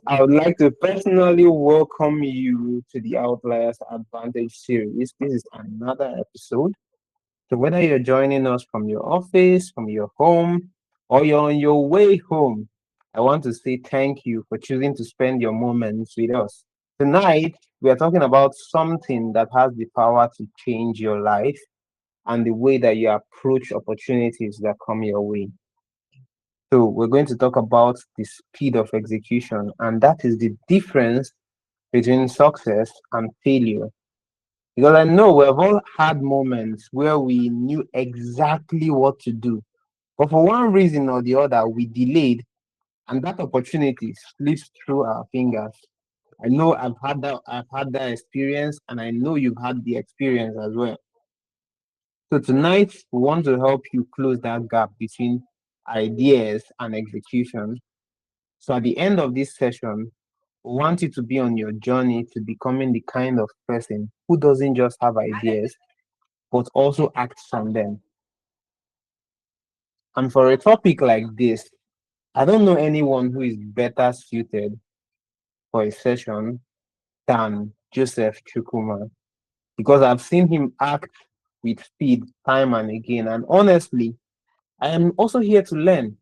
I would like to personally welcome you to the Outliers Advantage Series. This is another episode. So, whether you're joining us from your office, from your home, or you're on your way home, I want to say thank you for choosing to spend your moments with us. Tonight, we are talking about something that has the power to change your life and the way that you approach opportunities that come your way. So, we're going to talk about the speed of execution, and that is the difference between success and failure. Because I know we've all had moments where we knew exactly what to do, but for one reason or the other, we delayed, and that opportunity slips through our fingers. I know I've had that experience, and I know you've had the experience as well. So tonight we want to help you close that gap between ideas and execution. So at the end of this session, we want you to be on your journey to becoming the kind of person who doesn't just have ideas, but also acts on them. And for a topic like this, I don't know anyone who is better suited for a session than Joseph Chukwuma because I've seen him act with speed time and again. And honestly, I am also here to learn.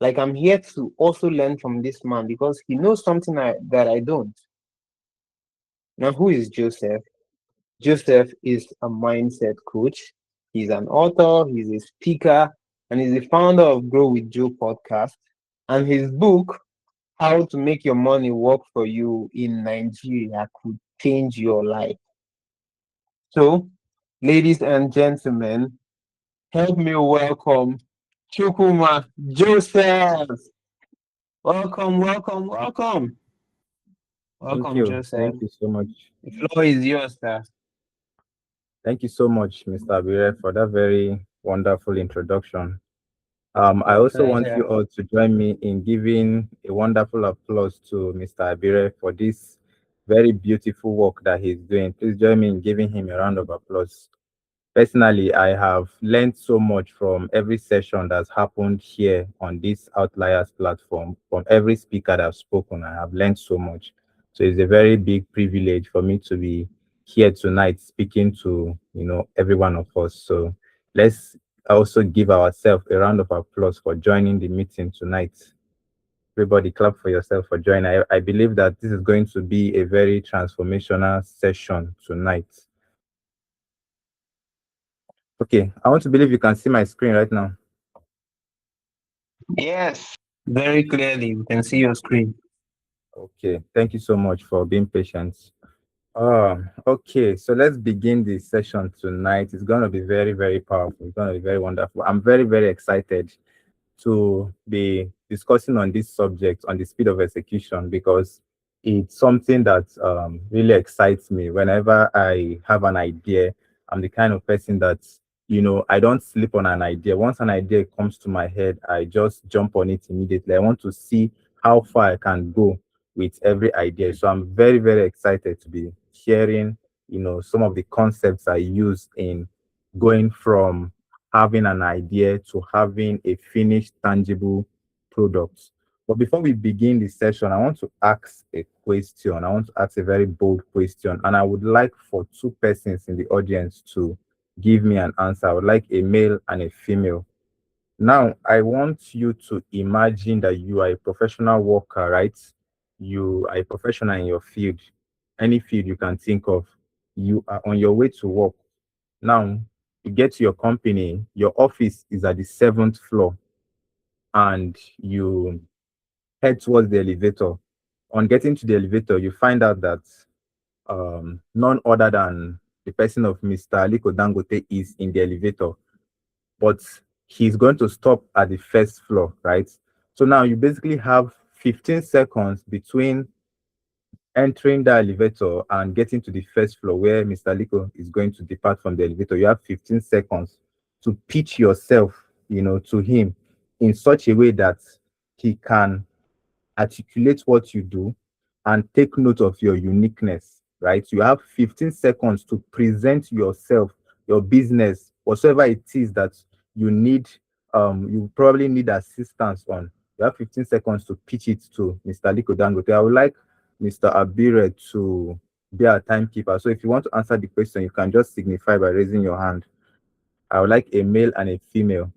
Like I'm here to also learn from this man because he knows something that I don't. Now, who is Joseph? Joseph is a mindset coach. He's an author, he's a speaker, and he's the founder of Grow with Joe podcast. And his book, How to Make Your Money Work for You in Nigeria, could change your life. So, ladies and gentlemen, help me welcome Chukwuma Joseph. Welcome, welcome, welcome. Thank Welcome, you. Joseph. Thank you so much. The floor is yours, sir. Thank you so much, Mr. Abire, for that very wonderful introduction. I My also want you pleasure. all to join me in giving a wonderful applause to Mr. Abire for this very beautiful work that he's doing. Please join me in giving him a round of applause. Personally, I have learned so much from every session that's happened here on this Outliers platform. From every speaker that I've spoken, I have learned so much. So it's a very big privilege for me to be here tonight speaking to every one of us. So let's also give ourselves a round of applause for joining the meeting tonight. Everybody clap for yourself for joining. I believe that this is going to be a very transformational session tonight. Okay, I want to believe you can see my screen right now. Yes, very clearly. We can see your screen. Okay, thank you so much for being patient. Okay, so let's begin the session tonight. It's going to be very, very powerful. It's going to be very wonderful. I'm very, very excited to be discussing on this subject, on the speed of execution, because it's something that really excites me. Whenever I have an idea, I'm the kind of person that, I don't sleep on an idea. Once an idea comes to my head, I just jump on it immediately. I want to see how far I can go with every idea. So I'm very, very excited to be sharing, some of the concepts I use in going from having an idea to having a finished, tangible product. But before we begin the session, I want to ask a question. I want to ask a very bold question, and I would like for two persons in the audience to give me an answer. I would like a male and a female. Now, I want you to imagine that you are a professional worker, right? You are a professional in your field, any field you can think of. You are on your way to work. Now, you get to your company, your office is at the seventh floor, and you head towards the elevator. On getting to the elevator, you find out that none other than the person of Mr. Aliko Dangote is in the elevator, but he's going to stop at the first floor, right? So now you basically have 15 seconds between entering the elevator and getting to the first floor where Mr. Liko is going to depart from the elevator. You have 15 seconds to pitch yourself, to him in such a way that he can articulate what you do and take note of your uniqueness, right? You have 15 seconds to present yourself, your business, whatsoever it is that you need, you probably need assistance on. You have 15 seconds to pitch it to Mr. Liko Dangote. I would like Mr. Abire to be our timekeeper. So if you want to answer the question, you can just signify by raising your hand. I would like a male and a female,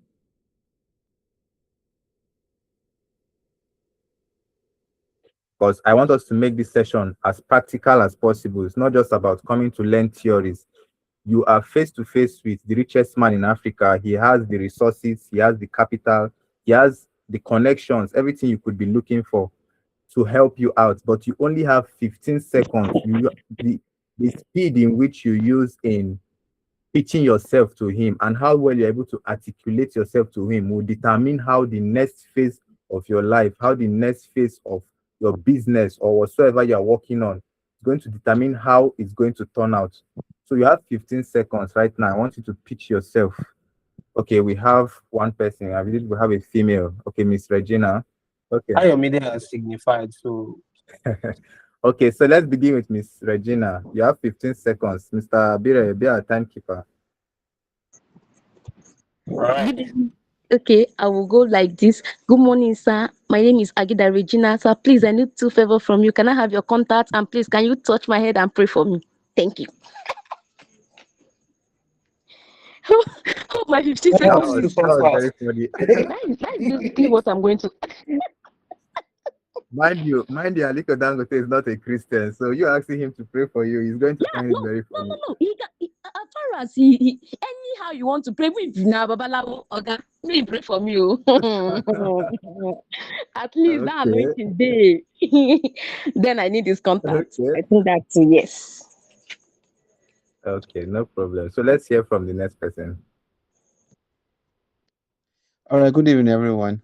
because I want us to make this session as practical as possible. It's not just about coming to learn theories. You are face to face with the richest man in Africa. He has the resources, he has the capital, he has the connections, everything you could be looking for to help you out. But you only have 15 seconds. The speed in which you use in pitching yourself to him and how well you're able to articulate yourself to him will determine how the next phase of your life, how the next phase of your business or whatsoever you're working on is going to determine how it's going to turn out. So you have 15 seconds right now. I want you to pitch yourself. Okay, we have one person. I believe we have a female. Okay, Miss Regina. Okay. Ayomide has signified, so Okay, so let's begin with Miss Regina. You have 15 seconds. Mr. Bire, be our timekeeper. right. Good evening. Okay, I will go like this. Good morning, sir. My name is Agida Regina. Sir, please, I need two favors from you. Can I have your contact? And please, can you touch my head and pray for me? Thank you. Hope my 15 That That was seconds was is super that was fast. very funny. that is basically what I'm going to. Mind you, Aliko Dangote is not a Christian, so you asking him to pray for you, he's going to Yeah, find no, it very no, no, funny. no. As far as anyhow you want to pray with now, Babalawo, okay, me pray for me. At least that Okay, anointing day. Then I need his contact. okay, I think that too, yes. okay, no problem. So let's hear from the next person. All right, good evening, everyone.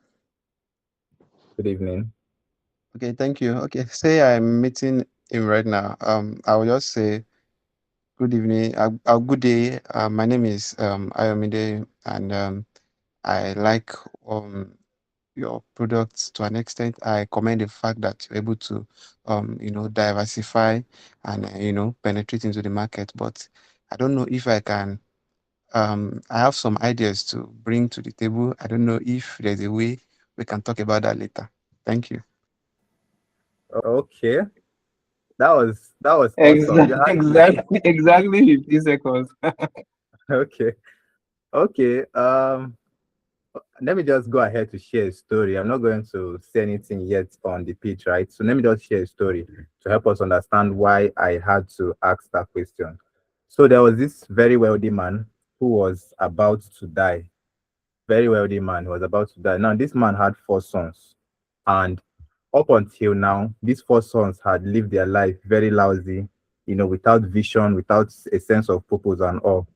Good evening. Okay, thank you. Okay, say I'm meeting him right now. I will just say good evening, good day. My name is Ayomide, and I like your products to an extent. I commend the fact that you're able to diversify and penetrate into the market. But I don't know if I can. I have some ideas to bring to the table. I don't know if there's a way we can talk about that later. Thank you. Okay, that was awesome. You Exactly, had the exactly 50 seconds. okay, okay. Let me just go ahead to share a story. I'm not going to say anything yet on the pitch, right? So let me just share a story to help us understand why I had to ask that question. So there was this very wealthy man who was about to die. Very wealthy man who was about to die. Now, this man had four sons. And up until now, these four sons had lived their life very lousy, without vision, without a sense of purpose and all.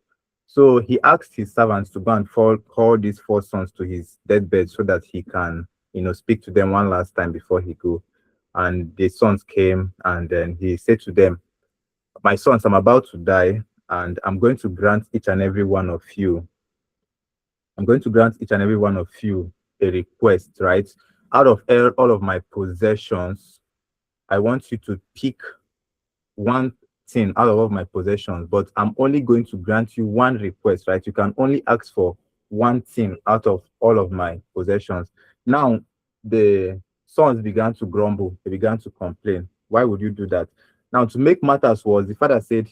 So he asked his servants to go and call these four sons to his deathbed so that he can, speak to them one last time before he go. And the sons came, and then he said to them, "My sons, I'm about to die, and I'm going to grant each and every one of you. I'm going to grant each and every one of you a request, right? Out of all of my possessions, I want you to pick one thing out of all my possessions, but I'm only going to grant you one request, right? You can only ask for one thing out of all of my possessions." Now, the sons began to grumble, they began to complain. Why would you do that? Now, to make matters worse, the father said,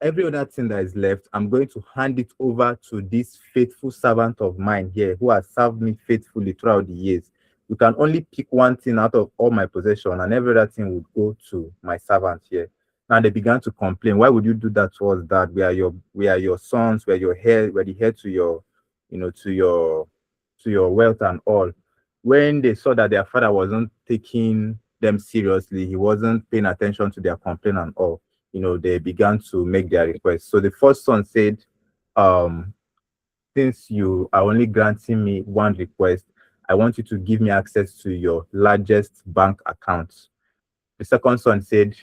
"Every other thing that is left, I'm going to hand it over to this faithful servant of mine here who has served me faithfully throughout the years. You can only pick one thing out of all my possession, and every other thing would go to my servant here." Now they began to complain. "Why would you do that to us, Dad? We are your sons, we're the heir to your, to your wealth and all." When they saw that their father wasn't taking them seriously, he wasn't paying attention to their complaint and all, they began to make their request. So the first son said, um, "Since you are only granting me one request, I want you to give me access to your largest bank account." The second son said,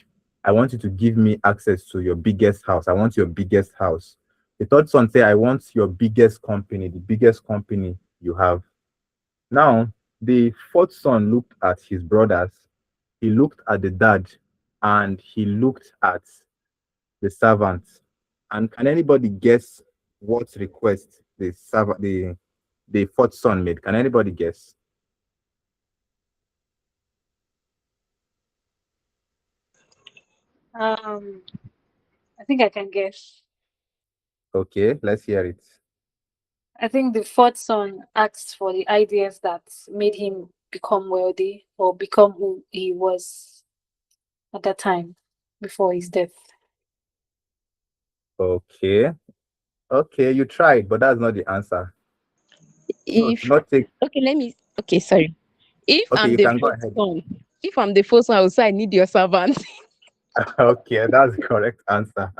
"I want you to give me access to your biggest house. I want your biggest house." The third son said, "I want your biggest company, the biggest company you have." Now, the fourth son looked at his brothers, he looked at the dad, and he looked at the servant. And can anybody guess what request the fourth son made? Can anybody guess? Um, I think I can guess. Okay, let's hear it. I think the fourth son asked for the ideas that made him become wealthy or become who he was at that time before his death. Okay. Okay, you tried, but that's not the answer. So to If not take, okay, let me okay, sorry. If okay, I'm you the can go fourth ahead. son, if I'm the first one, I will say I need your servant. Okay, that's the correct answer.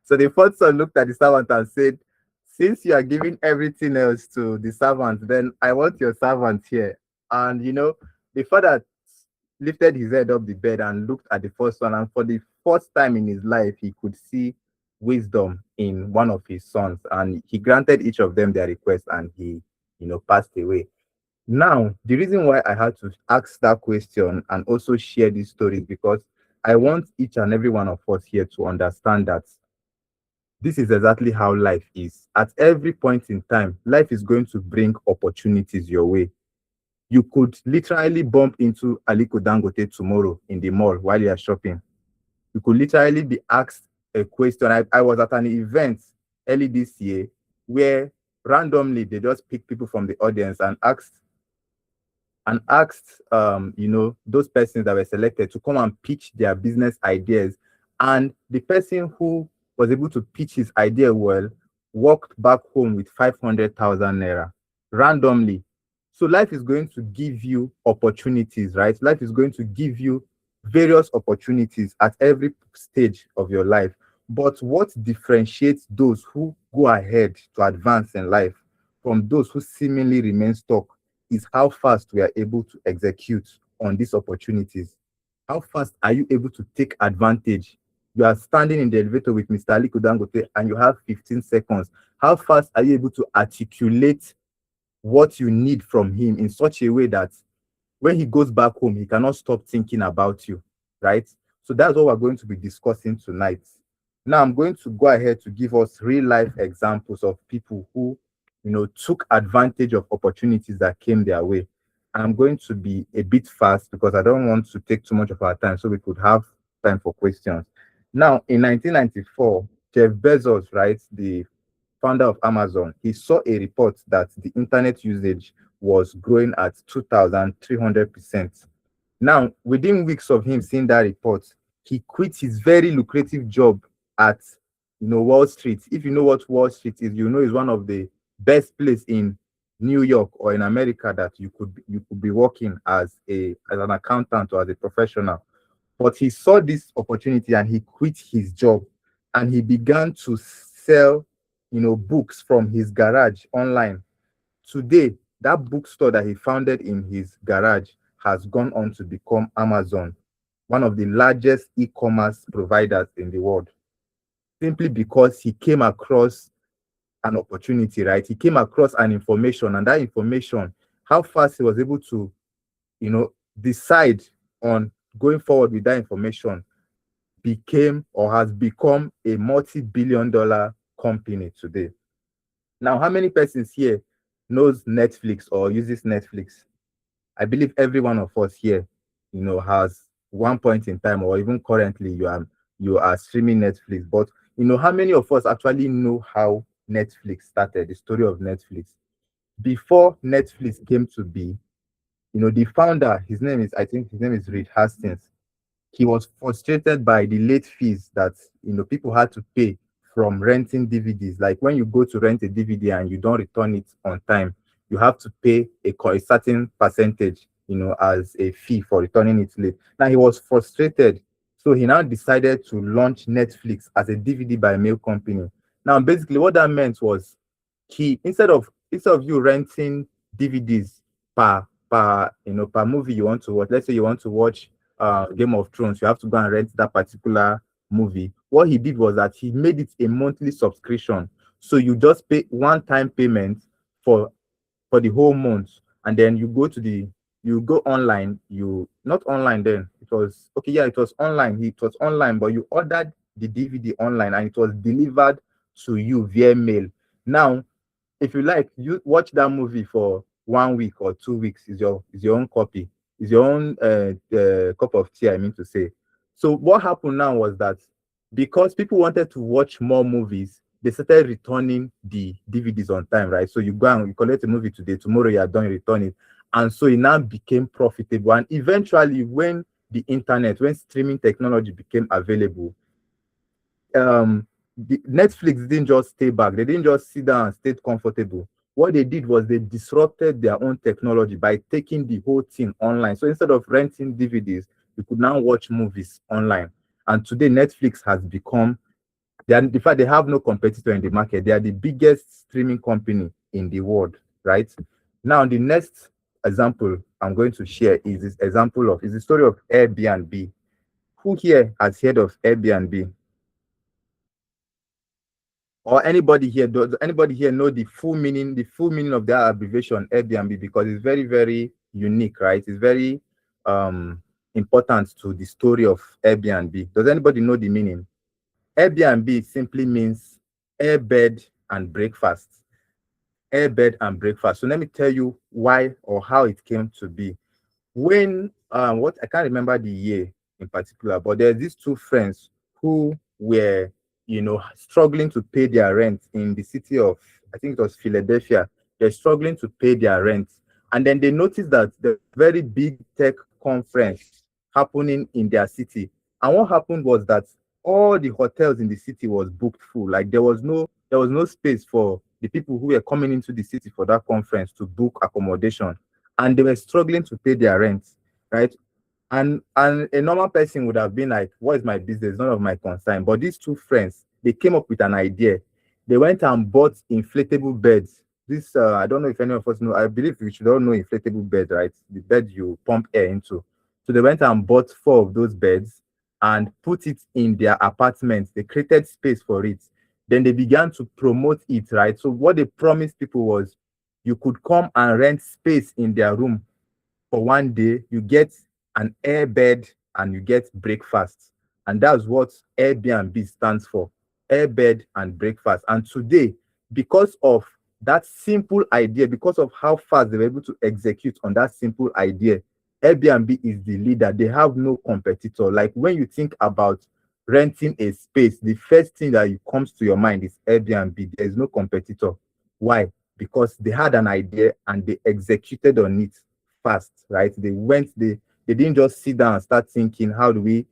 So the first son looked at the servant and said, since you are giving everything else to the servant, then I want your servant here. And the father lifted his head up the bed and looked at the first one. And for the first time in his life, he could see wisdom in one of his sons. And he granted each of them their request and he, passed away. Now, the reason why I had to ask that question and also share this story is because I want each and every one of us here to understand that this is exactly how life is. At every point in time, life is going to bring opportunities your way. You could literally bump into Aliko Dangote tomorrow in the mall while you are shopping. You could literally be asked a question. I was at an event early this year where randomly they just picked people from the audience and asked those persons that were selected to come and pitch their business ideas, and the person who was able to pitch his idea well walked back home with 500,000 naira randomly. So life is going to give you opportunities, right? Life is going to give you various opportunities at every stage of your life. But what differentiates those who go ahead to advance in life from those who seemingly remain stuck is how fast we are able to execute on these opportunities. How fast are you able to take advantage? You are standing in the elevator with Mr. Aliko Dangote and you have 15 seconds. How fast are you able to articulate what you need from him in such a way that when he goes back home, he cannot stop thinking about you, right? So that's what we're going to be discussing tonight. Now, I'm going to go ahead to give us real life examples of people who, took advantage of opportunities that came their way. I'm going to be a bit fast because I don't want to take too much of our time so we could have time for questions. Now, in 1994, Jeff Bezos, right, the founder of Amazon, he saw a report that the internet usage was growing at 2,300%. Now, within weeks of him seeing that report, he quit his very lucrative job at Wall Street. If you know what Wall Street is, it's one of the best place in New York or in America that you could be working as an accountant or as a professional. But he saw this opportunity and he quit his job and he began to sell, books from his garage online. Today, that bookstore that he founded in his garage has gone on to become Amazon, one of the largest e-commerce providers in the world, simply because he came across an opportunity, right? He came across an information, and that information, how fast he was able to, decide on going forward with that information became or has become a multi-billion dollar company today. Now, how many persons here knows Netflix or uses Netflix? I believe every one of us here, has one point in time or even currently you are streaming Netflix. But how many of us actually know how Netflix started, the story of Netflix? Before Netflix came to be, the founder, I think his name is Reed Hastings. He was frustrated by the late fees that people had to pay from renting DVDs. Like when you go to rent a DVD and you don't return it on time, you have to pay a certain percentage, as a fee for returning it late. Now he was frustrated, so he now decided to launch Netflix as a DVD by mail company. Now, basically, what that meant was he instead of you renting DVDs per movie you want to watch. Let's say you want to watch Game of Thrones, you have to go and rent that particular movie. What he did was that he made it a monthly subscription. So you just pay one-time payment for the whole month, and then you go online. You not online then. It was okay, yeah, it was online. It was online, but you ordered the DVD online and it was delivered to you via mail. Now, if you like, you watch that movie for 1 week or 2 weeks. Is your own copy. Is your own cup of tea. I mean to say. So what happened now was that because people wanted to watch more movies, they started returning the DVDs on time, right? So you go and you collect a movie today, tomorrow you are done, you return it. And so it now became profitable. And eventually, when the internet, when streaming technology became available, Netflix didn't just stay back. They didn't just sit down and stay comfortable. What they did was they disrupted their own technology by taking the whole thing online. So instead of renting DVDs, you could now watch movies online. And today, Netflix has become, in fact, they have no competitor in the market. They are the biggest streaming company in the world, right? Now, the next example I'm going to share is is the story of Airbnb. Who here has heard of Airbnb? Or does anybody here know the full meaning of that abbreviation Airbnb? Because it's very, very unique, right? It's very important to the story of Airbnb. Does anybody know the meaning? Airbnb simply means airbed and breakfast. Airbed and breakfast. So let me tell you why or how it came to be. When what I can't remember the year in particular, but there's these two friends who were, struggling to pay their rent in the city of, I think it was Philadelphia. They're struggling to pay their rent, and then they noticed that the very big tech conference happening in their city. And what happened was that all the hotels in the city was booked full. Like there was no space for the people who were coming into the city for that conference to book accommodation, and they were struggling to pay their rent, right? And a normal person would have been like, what is my business? None of my concern. But these two friends, they came up with an idea. They went and bought inflatable beds. This I don't know if any of us know. I believe we should all know inflatable beds, right? The bed you pump air into. So they went and bought 4 of those beds and put it in their apartment. They created space for it. Then they began to promote it, right? So what they promised people was you could come and rent space in their room for one day, you get an air bed and you get breakfast. And that's what Airbnb stands for, air bed and breakfast. And today, because of that simple idea, because of how fast they were able to execute on that simple idea, Airbnb is the leader. They have no competitor. Like when you think about renting a space, the first thing that comes to your mind is Airbnb. There is no competitor. Why? Because they had an idea and they executed on it fast, right? They didn't just sit down and start thinking, how do we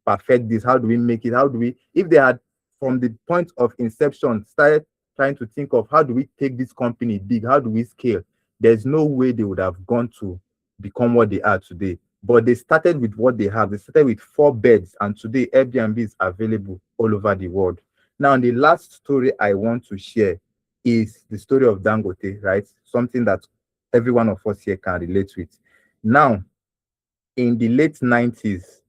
perfect this? How do we make it? If they had from the point of inception started trying to think of how do we take this company big? How do we scale? There's no way they would have gone to become what they are today. But they started with what they have. They started with 4 beds, and today Airbnb is available all over the world. Now, the last story I want to share is the story of Dangote, right? Something that every one of us here can relate with. Now, in the late 90s,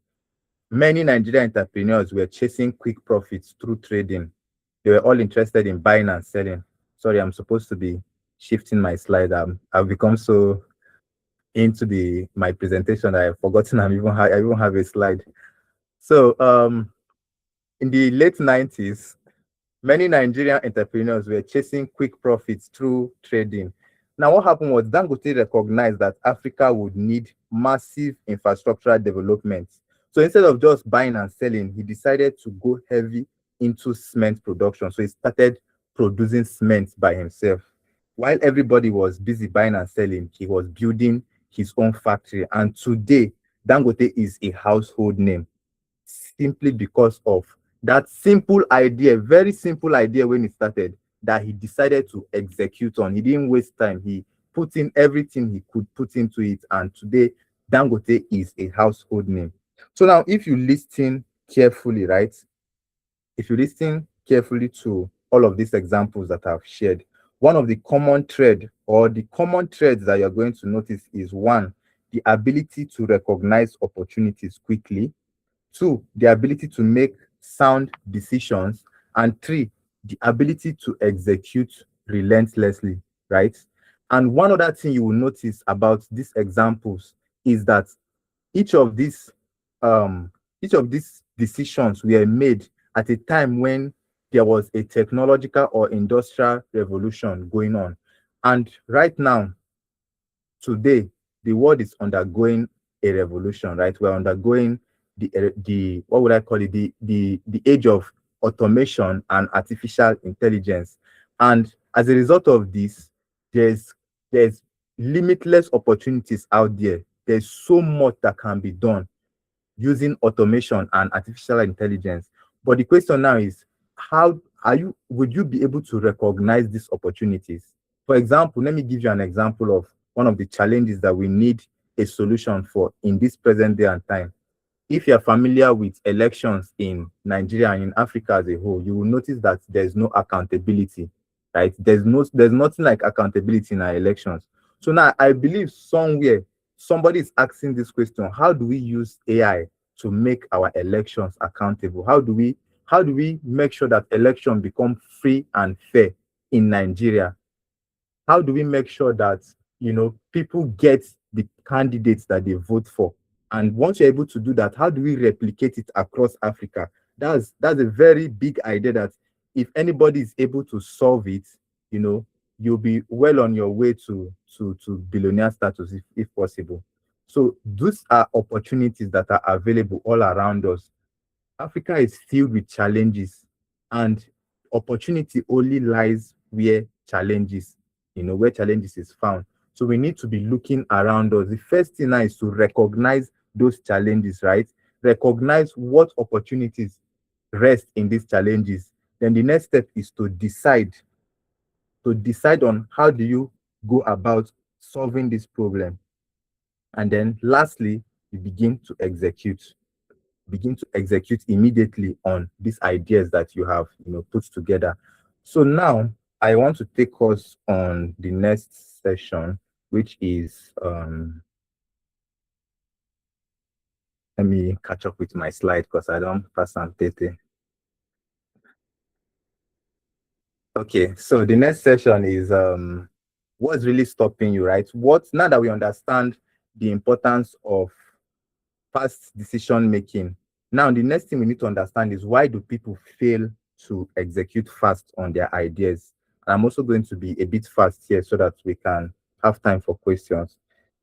many Nigerian entrepreneurs were chasing quick profits through trading. They were all interested in buying and selling. Sorry, I'm supposed to be shifting my slide. I've become so into my presentation that I've forgotten I even have a slide. So in the late 90s, many Nigerian entrepreneurs were chasing quick profits through trading. Now, what happened was Dangote recognized that Africa would need massive infrastructural development. So instead of just buying and selling, he decided to go heavy into cement production. So he started producing cement by himself. While everybody was busy buying and selling, he was building his own factory. And today, Dangote is a household name simply because of that simple idea, very simple idea when he started, that he decided to execute on. He didn't waste time. He put in everything he could put into it. And today, Dangote is a household name. So now, if you listen carefully, right? If you listen carefully to all of these examples that I've shared, one of the common thread or the common threads that you're going to notice is one, the ability to recognize opportunities quickly. 2, the ability to make sound decisions. And 3, the ability to execute relentlessly, right? And one other thing you will notice about these examples is that each of these um, each of these decisions were made at a time when there was a technological or industrial revolution going on. And right now, today, the world is undergoing a revolution, right? We're undergoing the what would I call it, the age of automation and artificial intelligence. And as a result of this, there's there's limitless opportunities out there. There's so much that can be done using automation and artificial intelligence. But the question now is, how would you be able to recognize these opportunities? For example, let me give you an example of one of the challenges that we need a solution for in this present day and time. If you're familiar with elections in Nigeria and in Africa as a whole, you will notice that there's no accountability, right? There's nothing like accountability in our elections. So now I believe somewhere somebody is asking this question: how do we use AI to make our elections accountable? How do we make sure that election become free and fair in Nigeria? How do we make sure that people get the candidates that they vote for? And once you're able to do that, how do we replicate it across Africa? That's a very big idea that if anybody is able to solve it, you'll be well on your way to billionaire status if possible. So those are opportunities that are available all around us. Africa is filled with challenges, and opportunity only lies where challenges is found. So we need to be looking around us. The first thing now is to recognize those challenges, right? Recognize what opportunities rest in these challenges. Then the next step is to decide on how do you go about solving this problem. And then lastly, you begin to execute immediately on these ideas that you have put together. So now I want to take us on the next session, which is let me catch up with my slide because I don't pass on Tete. Okay, so the next session is what's really stopping you, right? Now that we understand the importance of fast decision making. Now, the next thing we need to understand is, why do people fail to execute fast on their ideas? And I'm also going to be a bit fast here so that we can have time for questions.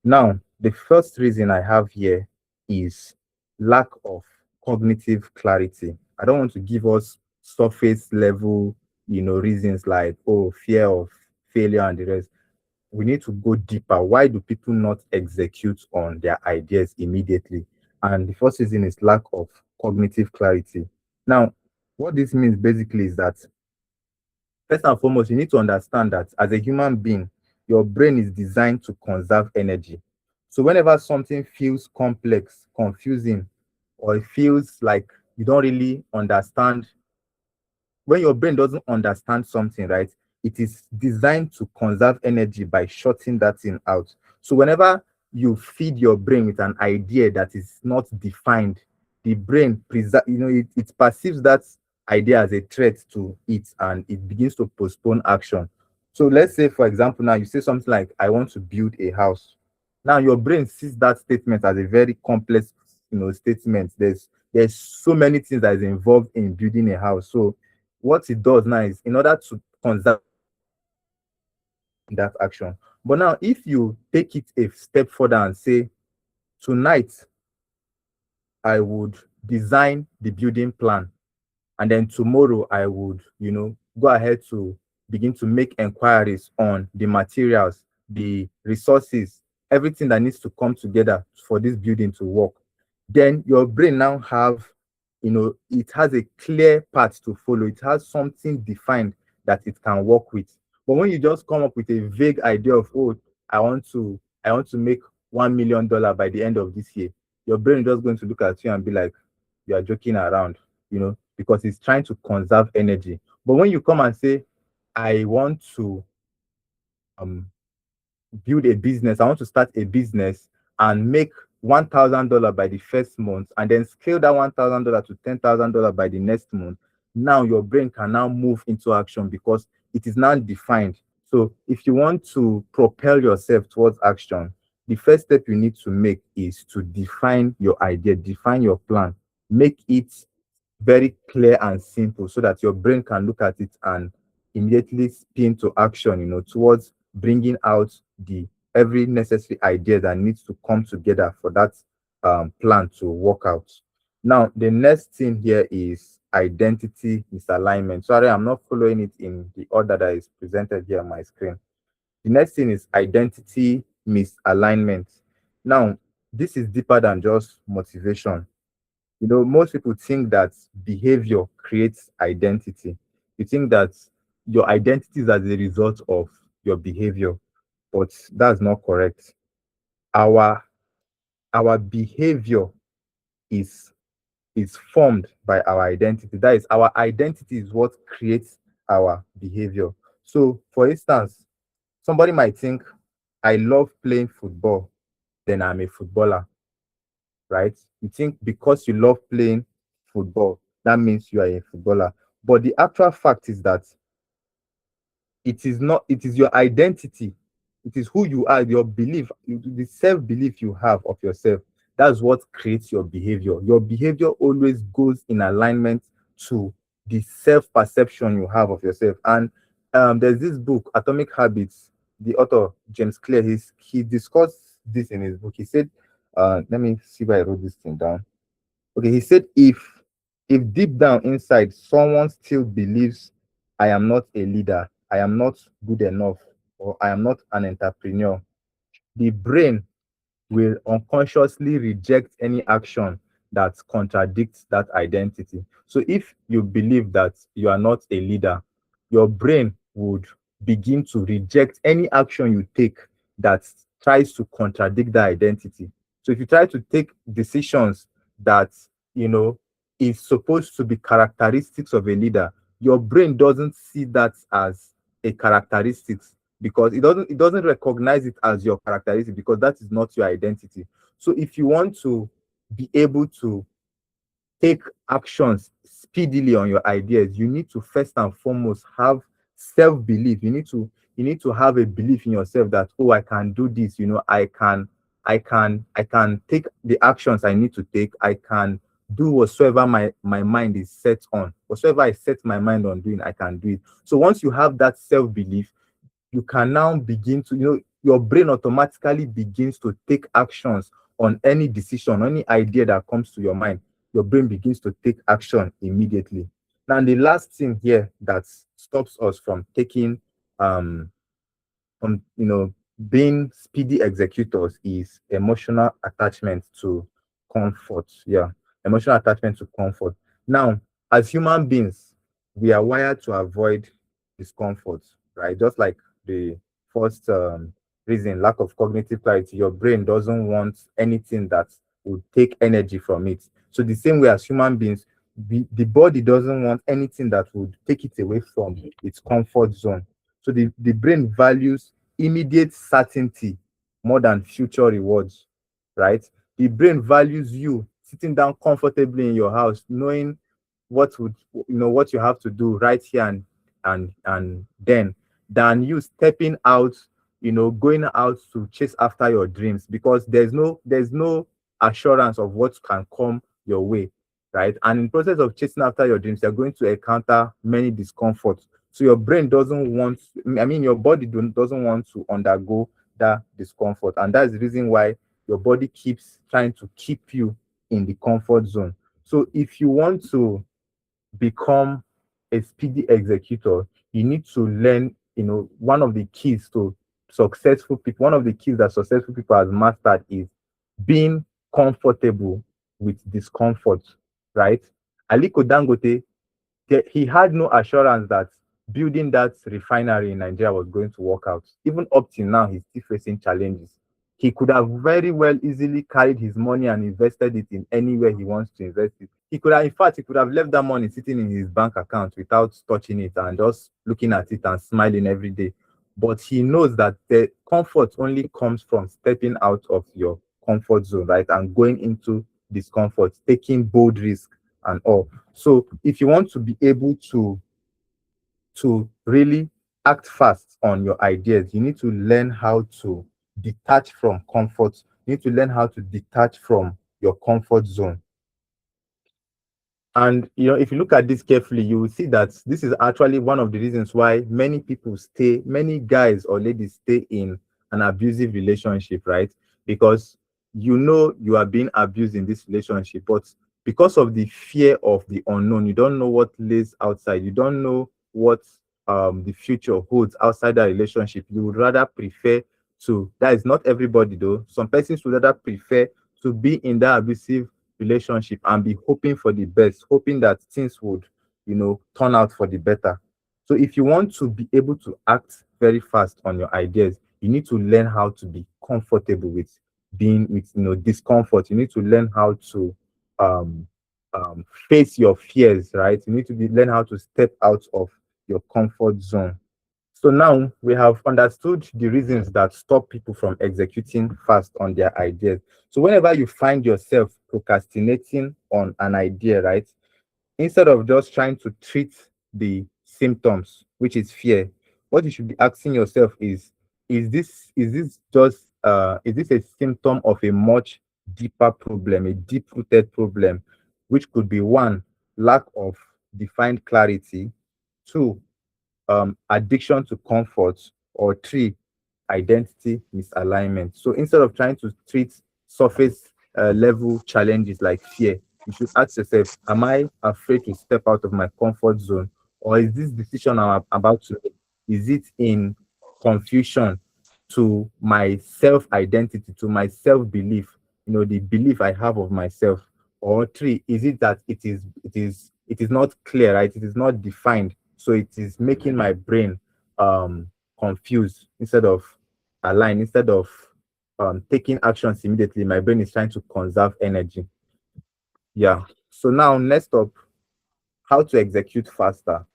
Now, the first reason I have here is lack of cognitive clarity. I don't want to give us surface level, reasons like, oh, fear of failure and the rest. We need to go deeper. Why do people not execute on their ideas immediately? And the first reason is lack of cognitive clarity. Now, what this means basically is that, first and foremost, you need to understand that as a human being, your brain is designed to conserve energy. So whenever something feels complex, confusing, or it feels like you don't really understand, when your brain doesn't understand something, right, it is designed to conserve energy by shutting that thing out. So whenever you feed your brain with an idea that is not defined, the brain it perceives that idea as a threat to it, and it begins to postpone action. So let's say, for example, now you say something like, I want to build a house. Now your brain sees that statement as a very complex statement. There's so many things that is involved in building a house. So what it does now is, in order to conserve that action. But now, if you take it a step further and say, tonight, I would design the building plan, and then tomorrow I would, go ahead to begin to make inquiries on the materials, the resources, everything that needs to come together for this building to work. Then your brain now it has a clear path to follow. It has something defined that it can work with. But when you just come up with a vague idea of, oh, I want to make $1 million by the end of this year, your brain is just going to look at you and be like, you are joking around, because it's trying to conserve energy. But when you come and say, I want to build a business, I want to start a business and make $1,000 by the first month, and then scale that $1,000 to $10,000 by the next month, now your brain can now move into action because it is now defined. So if you want to propel yourself towards action, the first step you need to make is to define your idea, define your plan, make it very clear and simple so that your brain can look at it and immediately spin to action, towards bringing out the every necessary idea that needs to come together for that plan to work out. Now, the next thing here is identity misalignment. Sorry, I'm not following it in the order that is presented here on my screen. The next thing is identity misalignment. Now, this is deeper than just motivation. You know, most people think that behavior creates identity. You think that your identity is as a result of your behavior, but that's not correct. Our our behavior is formed by our identity. That is, our identity is what creates our behavior. So, for instance, somebody might think, I love playing football, then I'm a footballer, right? You think because you love playing football, that means you are a footballer. But the actual fact is that it is not, it is your identity, it is who you are, your belief, the self-belief you have of yourself. That's what creates your behavior. Your behavior always goes in alignment to the self-perception you have of yourself. And there's this book, Atomic Habits. The author, James Clear, he discussed this in his book. He said, let me see if I wrote this thing down. Okay, he said, if deep down inside someone still believes I am not a leader, I am not good enough, or I am not an entrepreneur, the brain will unconsciously reject any action that contradicts that identity. So if you believe that you are not a leader, your brain would begin to reject any action you take that tries to contradict that identity. So if you try to take decisions that, you know, is supposed to be characteristics of a leader, your brain doesn't see that as a characteristics, because it doesn't recognize it as your characteristic, because that is not your identity. So if you want to be able to take actions speedily on your ideas, you need to first and foremost have self-belief. You need to have a belief in yourself that, oh, I can do this, I can take the actions I need to take. I can do whatsoever my mind is set on. Whatsoever I set my mind on doing, I can do it. So once you have that self-belief, you can now begin to, your brain automatically begins to take actions on any decision, any idea that comes to your mind. Your brain begins to take action immediately. Now, the last thing here that stops us from taking being speedy executors is emotional attachment to comfort. Yeah, emotional attachment to comfort. Now, as human beings, we are wired to avoid discomfort, right? Just like the first reason, lack of cognitive clarity. Your brain doesn't want anything that would take energy from it. So the same way as human beings, the body doesn't want anything that would take it away from its comfort zone. So the brain values immediate certainty more than future rewards, right? The brain values you sitting down comfortably in your house, knowing what you have to do right here and then, than you stepping out, going out to chase after your dreams, because there's no assurance of what can come your way, right? And in the process of chasing after your dreams, you're going to encounter many discomforts. So your brain doesn't want, I mean, your body doesn't want to undergo that discomfort. And that's the reason why your body keeps trying to keep you in the comfort zone. So if you want to become a speedy executor, you need to learn, one of the keys to successful people, one of the keys that successful people has mastered is being comfortable with discomfort, right? Aliko Dangote, he had no assurance that building that refinery in Nigeria was going to work out. Even up till now, he's still facing challenges. He could have very well easily carried his money and invested it in anywhere he wants to invest it. He could have, in fact, he could have left that money sitting in his bank account without touching it and just looking at it and smiling every day. But he knows that the comfort only comes from stepping out of your comfort zone, right? And going into discomfort, taking bold risks and all. So if you want to be able to really act fast on your ideas, you need to learn how to detach from comfort. You need to learn how to detach from your comfort zone. And if you look at this carefully, you will see that this is actually one of the reasons why many guys or ladies stay in an abusive relationship, right? Because you are being abused in this relationship, but because of the fear of the unknown. You don't know what lays outside. You don't know what the future holds outside that relationship. You would rather prefer to, that is not everybody though. Some persons would rather prefer to be in that abusive relationship and be hoping for the best, hoping that things would, turn out for the better. So if you want to be able to act very fast on your ideas, you need to learn how to be comfortable with being with discomfort. You need to learn how to um, face your fears, right? You need to learn how to step out of your comfort zone. So now we have understood the reasons that stop people from executing fast on their ideas. So whenever you find yourself procrastinating on an idea, right, instead of just trying to treat the symptoms, which is fear, what you should be asking yourself is this a symptom of a much deeper problem, a deep-rooted problem, which could be one, lack of defined clarity, two, addiction to comfort, or three, identity misalignment. So instead of trying to treat surface level challenges like fear, you should ask yourself, am I afraid to step out of my comfort zone? Or is this decision I'm about to make, is it in confusion to my self-identity, to my self-belief, the belief I have of myself? Or three, is it that it is not clear, right? It is not defined. So it is making my brain confused instead of aligned, instead of taking actions immediately. My brain is trying to conserve energy. Yeah. So now, next up, how to execute faster.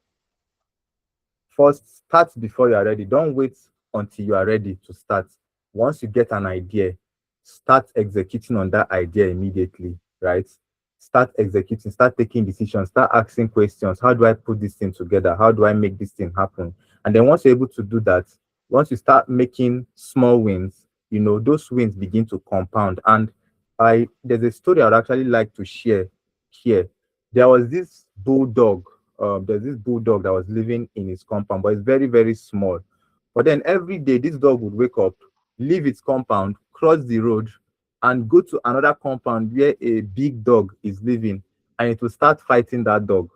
First, start before you are ready. Don't wait until you are ready to start. Once you get an idea, start executing on that idea immediately, right? Start executing, start taking decisions, start asking questions. How do I put this thing together? How do I make this thing happen? And then once you're able to do that, once you start making small wins, those wins begin to compound. And there's a story I'd actually like to share here. There was this bulldog. There's this bulldog that was living in his compound, but it's very, very small. But then every day, this dog would wake up, leave its compound, cross the road, and go to another compound where a big dog is living, and it will start fighting that dog.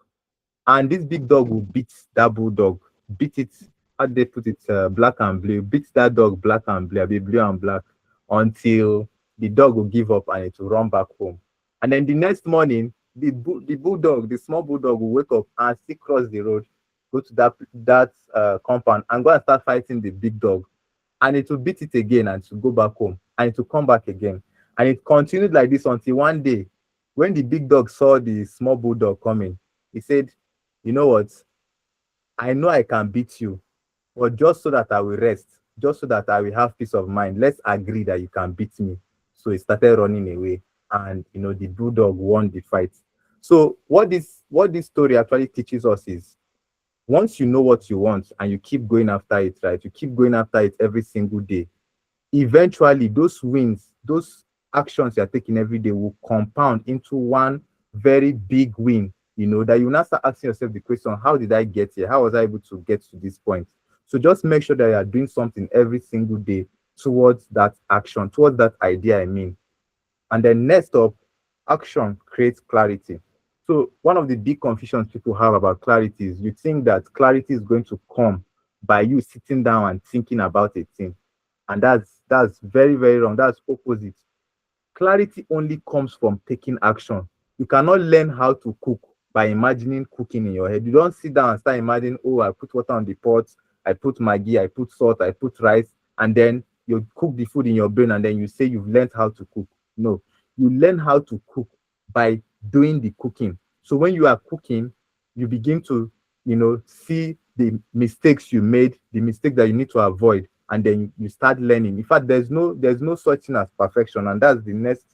And this big dog will beat that bulldog, beat it, how they put it, black and blue, beat that dog black and blue, be blue and black, until the dog will give up and it will run back home. And then the next morning, the small bulldog will wake up and still cross the road, go to that compound and go and start fighting the big dog. And it will beat it again and to go back home, and it will come back again. And it continued like this until one day, when the big dog saw the small bulldog coming, he said, you know what? I know I can beat you, but just so that I will rest, just so that I will have peace of mind, let's agree that you can beat me. So he started running away, and the bulldog won the fight. So what this story actually teaches us is, once you know what you want and you keep going after it, right? You keep going after it every single day. Eventually, those wins, those actions you're taking every day will compound into one very big win, that you now start asking yourself the question, how did I get here? How was I able to get to this point? So just make sure that you are doing something every single day towards that action, towards that idea, I mean. And then next up, action creates clarity. So one of the big confusions people have about clarity is you think that clarity is going to come by you sitting down and thinking about a thing. And that's very, very wrong. That's opposite. Clarity only comes from taking action. You cannot learn how to cook by imagining cooking in your head. You don't sit down and start imagining, oh, I put water on the pot, I put Maggi, I put salt, I put rice, and then you cook the food in your brain, and then you say you've learned how to cook. No, you learn how to cook by doing the cooking. So when you are cooking, you begin to, see the mistakes you made, the mistake that you need to avoid, and then you start learning. In fact, there's no such thing as perfection, and that's the next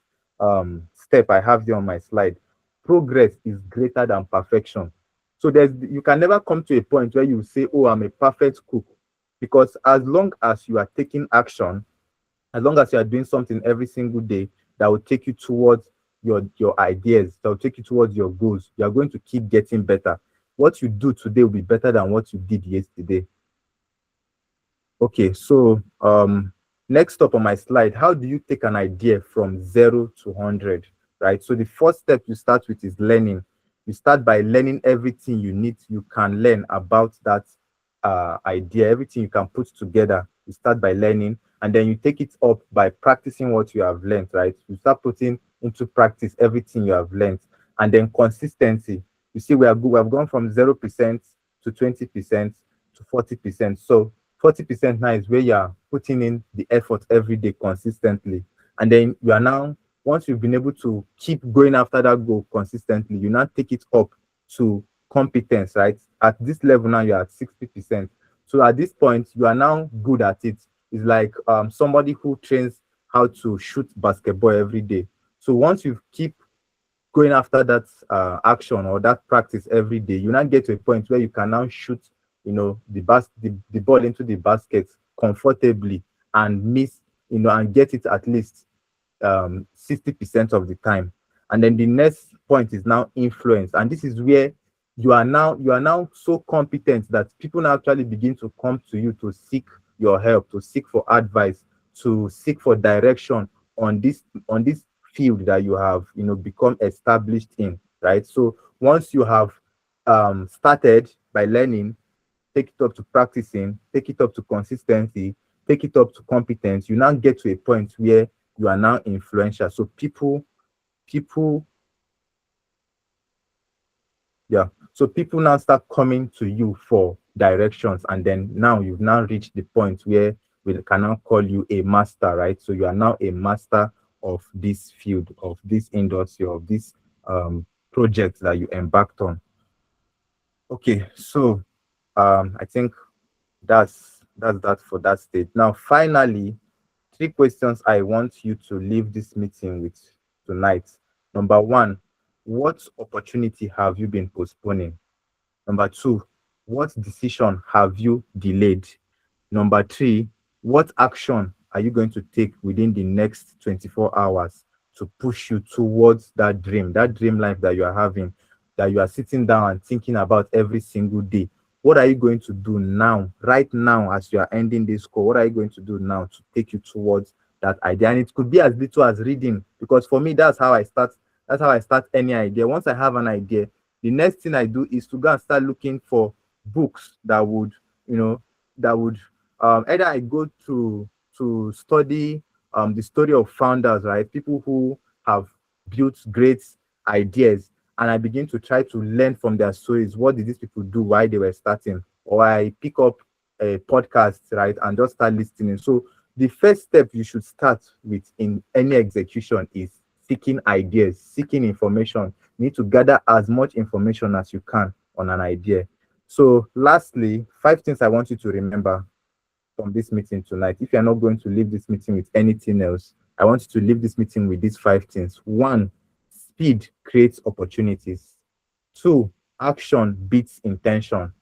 step I have there on my slide. Progress is greater than perfection. So you can never come to a point where you say, oh, I'm a perfect cook, because as long as you are taking action, as long as you are doing something every single day that will take you towards your ideas, that will take you towards your goals, you are going to keep getting better. What you do today will be better than what you did yesterday. Okay, so next up on my slide, how do you take an idea from 0 to 100? right? So the first step you start with is learning. You start by learning everything you can learn about that idea, everything you can put together. You start by learning, and then you take it up by practicing what you have learned, right? You start putting into practice everything you have learned, and then consistency. You see, we have gone from 0% to 20% to 40%. So 40% now is where you are putting in the effort every day consistently. And then you are now, once you've been able to keep going after that goal consistently, you now take it up to competence, right? At this level now, you're at 60%. So at this point, you are now good at it. It's like somebody who trains how to shoot basketball every day. So once you keep going after that action or that practice every day, you now get to a point where you can now shoot, the ball into the basket comfortably and miss, and get it at least 60% of the time. And then the next point is now influence. And this is where you are now so competent that people now actually begin to come to you to seek your help, to seek for advice, to seek for direction on this field that you have become established in, right? So once you have started by learning, take it up to practicing, take it up to consistency, take it up to competence, you now get to a point where you are now influential. So people, yeah. So people now start coming to you for directions, and then now you've now reached the point where we can now call you a master, right? So you are now a master of this field, of this industry, of this project that you embarked on. Okay, so I think that's that for that stage. Now, finally, three questions I want you to leave this meeting with tonight. Number one, what opportunity have you been postponing? Number two, what decision have you delayed? Number three, what action are you going to take within the next 24 hours to push you towards that dream life that you are having, that you are sitting down and thinking about every single day? What are you going to do now, right now, as you are ending this call? What are you going to do now to take you towards that idea? And it could be as little as reading, because for me, that's how I start. That's how I start any idea. Once I have an idea, the next thing I do is to go and start looking for books that would, that would either I go to study the story of founders, right? People who have built great ideas, and I begin to try to learn from their stories. What did these people do while they were starting? Or I pick up a podcast, right, and just start listening. So the first step you should start with in any execution is seeking ideas, seeking information. You need to gather as much information as you can on an idea. So lastly, 5 things I want you to remember from this meeting tonight. If you're not going to leave this meeting with anything else, I want you to leave this meeting with these 5 things. One, speed creates opportunities. Two, action beats intention.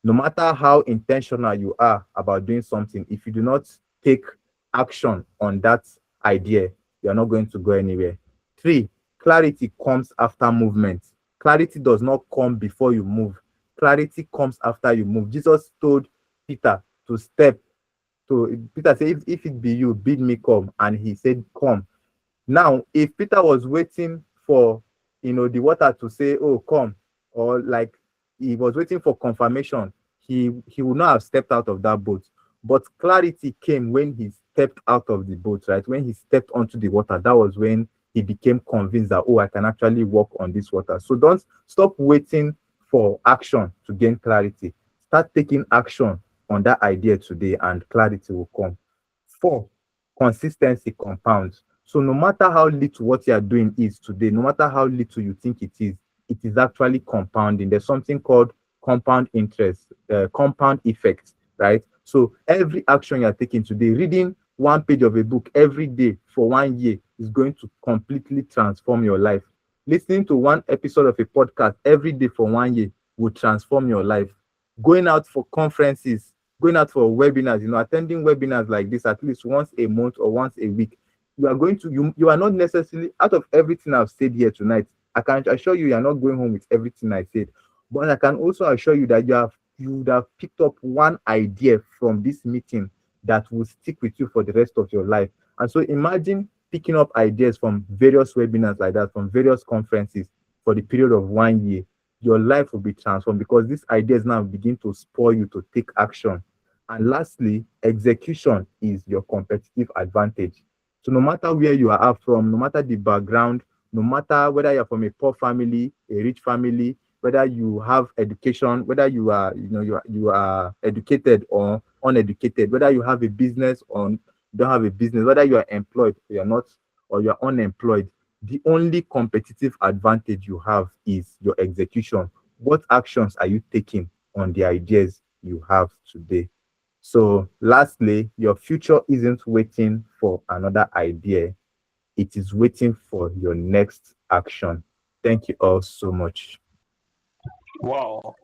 No matter how intentional you are about doing something, if you do not take action on that idea, you're not going to go anywhere. Three, clarity comes after movement. Clarity does not come before you move. Clarity comes after you move. Jesus told Peter to step. So Peter said, if it be you, bid me come. And he said, come. Now, if Peter was waiting for, the water to say, oh, come, or like he was waiting for confirmation, he would not have stepped out of that boat. But clarity came when he stepped out of the boat, right? When he stepped onto the water, that was when he became convinced that, oh, I can actually walk on this water. So don't stop waiting for action to gain clarity. Start taking action on that idea today, and clarity will come. Four, consistency compounds. So no matter how little what you are doing is today, no matter how little you think it is actually compounding. There's something called compound interest, compound effect, right? So every action you're taking today, reading one page of a book every day for 1 year is going to completely transform your life. Listening to one episode of a podcast every day for 1 year will transform your life. Going out for conferences, going out for webinars, attending webinars like this at least once a month or once a week. You are not necessarily, out of everything I've said here tonight, I can assure you are not going home with everything I said. But I can also assure you that you would have picked up one idea from this meeting that will stick with you for the rest of your life. And so imagine picking up ideas from various webinars like that, from various conferences for the period of 1 year, your life will be transformed because these ideas now begin to spur you to take action. And lastly, execution is your competitive advantage. So no matter where you are from, no matter the background, no matter whether you're from a poor family, a rich family, whether you have education, whether you are, you are educated or uneducated, whether you have a business or don't have a business, whether you are employed or you're not, or you're unemployed, the only competitive advantage you have is your execution. What actions are you taking on the ideas you have today? So, lastly, your future isn't waiting for another idea, it is waiting for your next action. Thank you all so much. Wow.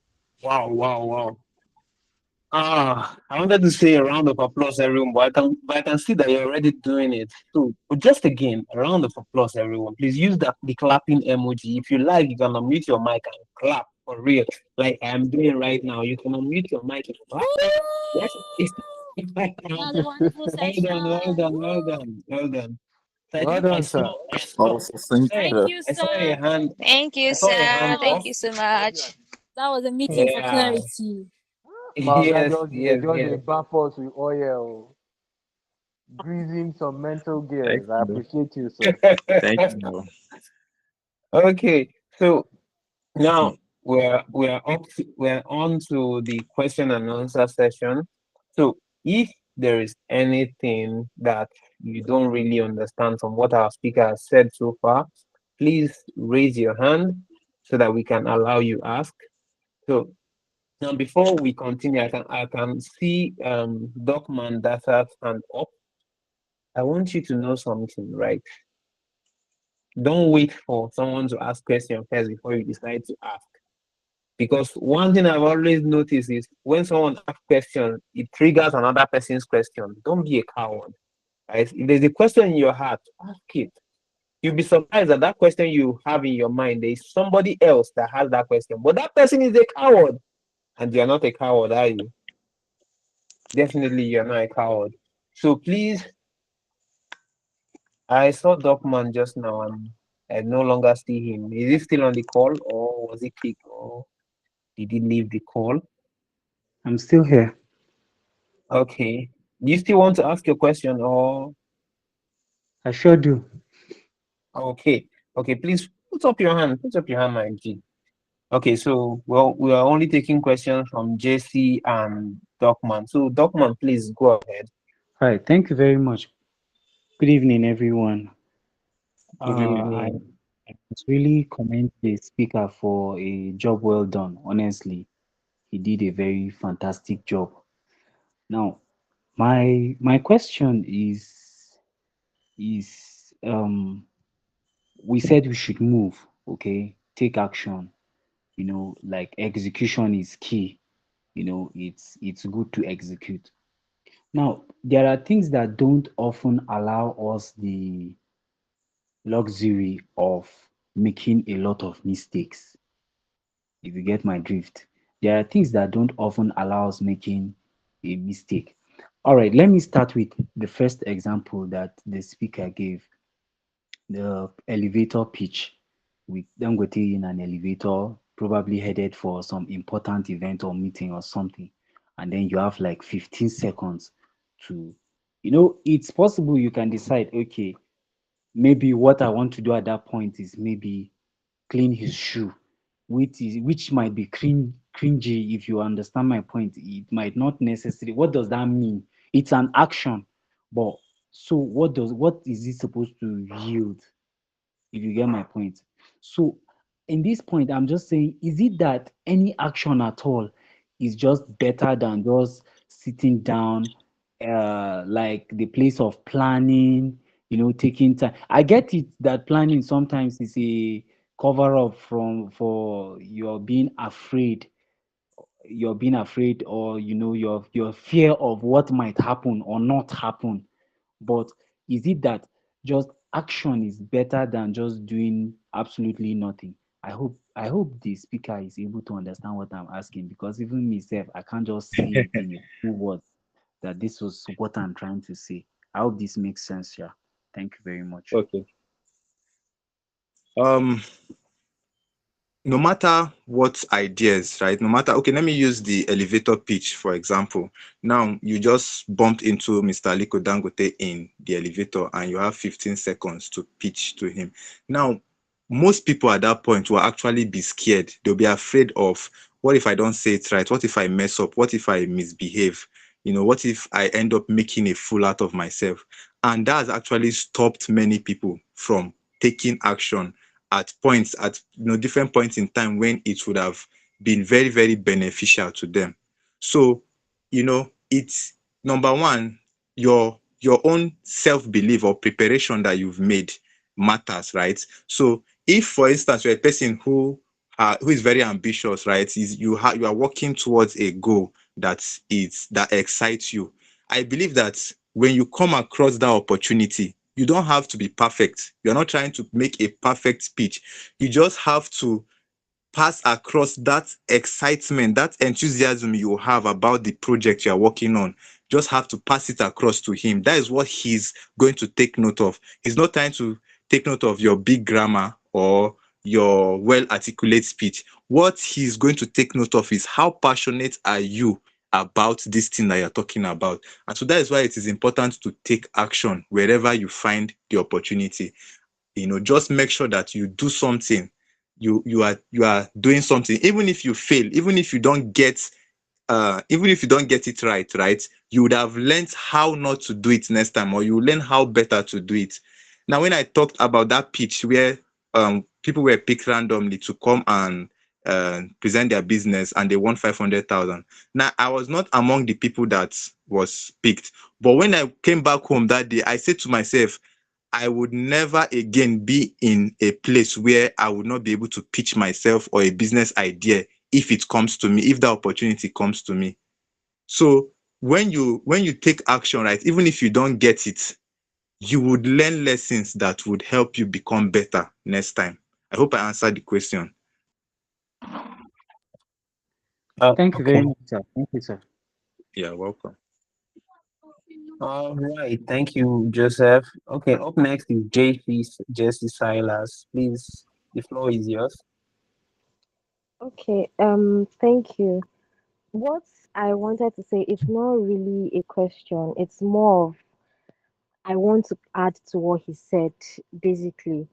Wow, wow, wow. I wanted to say a round of applause, everyone, but I can see that you're already doing it. So, but just again, a round of applause, everyone. Please use the clapping emoji. If you like, you can unmute your mic and clap for real, like I'm doing right now. You can unmute your mic and clap. Yes, it's That was a wonderful well done, well session. done, well done, well done. So I Well think done, sir. Thank you, I saw sir. your hand. Thank you, I saw your sir. hand That was Thank up. you so much. that was a meeting for Yeah. clarity. My God, Yes, yes, just yes. a bath us with oil, greasing some mental Thank gears. I you. appreciate you, sir. Thank you. Okay, so now we're on to the question and answer session. So if there is anything that you don't really understand from what our speaker has said so far, please raise your hand so that we can allow you ask. So now before we continue, I can see Doc Mandata's hand up. I want you to know something, right? Don't wait for someone to ask question first before you decide to ask. Because one thing I've always noticed is when someone asks question, it triggers another person's question. Don't be a coward. Right? If there's a question in your heart, ask it. You'll be surprised that that question you have in your mind, there's somebody else that has that question. But that person is a coward. And you're not a coward, are you? Definitely you're not a coward. So please, I saw Docman just now and I no longer see him. Is he still on the call or was he kicked or did he leave the call? I'm still here. Okay. Do you still want to ask your question or I sure do. okay? Okay, please put up your hand. Put up your hand, my G. Okay, so well, we are only taking questions from JC and Docman. So Docman, please go ahead. All right. Thank you very much. Good evening, everyone. Good I evening. must really commend the speaker for a job well done. Honestly, he did a very fantastic job. Now, my question is we said we should move, okay? Take action. Like execution is key. It's good to execute. Now, there are things that don't often allow us the luxury of making a lot of mistakes, if you get my drift. There are things that don't often allow us making a mistake. All right, let me start with the first example that the speaker gave, the elevator pitch with Dangote in an elevator, probably headed for some important event or meeting or something. And then you have like 15 seconds to, it's possible you can decide, okay, maybe what I want to do at that point is maybe clean his shoe, which might be cringy if you understand my point. It might not necessarily. What does that mean? It's an action, but so what is it supposed to yield? If you get my point. So in this point, I'm just saying, is it that any action at all is just better than just sitting down, like the place of planning, taking time? I get it that planning sometimes is a cover up for you're being afraid, or your fear of what might happen or not happen. But is it that just action is better than just doing absolutely nothing? I hope the speaker is able to understand what I'm asking, because even myself, I can't just say it in a few words that this was what I'm trying to say. I hope this makes sense. Yeah. Thank you very much. Okay. Um, no matter what ideas, right? No matter, okay, let me use the elevator pitch, for example. Now, you just bumped into Mr. Aliko Dangote in the elevator and you have 15 seconds to pitch to him. Now, most people at that point will actually be scared. They'll be afraid of, what if I don't say it right? What if I mess up? What if I misbehave? What if I end up making a fool out of myself? And that has actually stopped many people from taking action at points, at different points in time when it would have been very, very beneficial to them. So, it's number one, your own self-belief or preparation that you've made matters, right? So if, for instance, you're a person who is very ambitious, right? You are working towards a goal that excites you. I believe that when you come across that opportunity, you don't have to be perfect. You're not trying to make a perfect speech. You just have to pass across that excitement, that enthusiasm you have about the project you're working on. Just have to pass it across to him. That is what he's going to take note of. He's not trying to take note of your big grammar or your well articulate speech. What he's going to take note of is how passionate are you about this thing that you're talking about. And so that is why it is important to take action wherever you find the opportunity. Just make sure that you do something. You are doing something, even if you fail, even if you don't get it right, you would have learned how not to do it next time, or you learn how better to do it. Now, when I talked about that pitch where people were picked randomly to come and present their business and they won 500,000. Now, I was not among the people that was picked, but when I came back home that day, I said to myself, I would never again be in a place where I would not be able to pitch myself or a business idea if it comes to me, if the opportunity comes to me. So when you take action, right, even if you don't get it, you would learn lessons that would help you become better next time. I hope I answered the question. Thank you very Okay. much, sir. Thank you, sir. Yeah, welcome. All right. Thank you, Joseph. Okay. Up next is Jesse Silas. Please, the floor is yours. Okay, thank you. What I wanted to say, it's not really a question. It's more of I want to add to what he said, basically.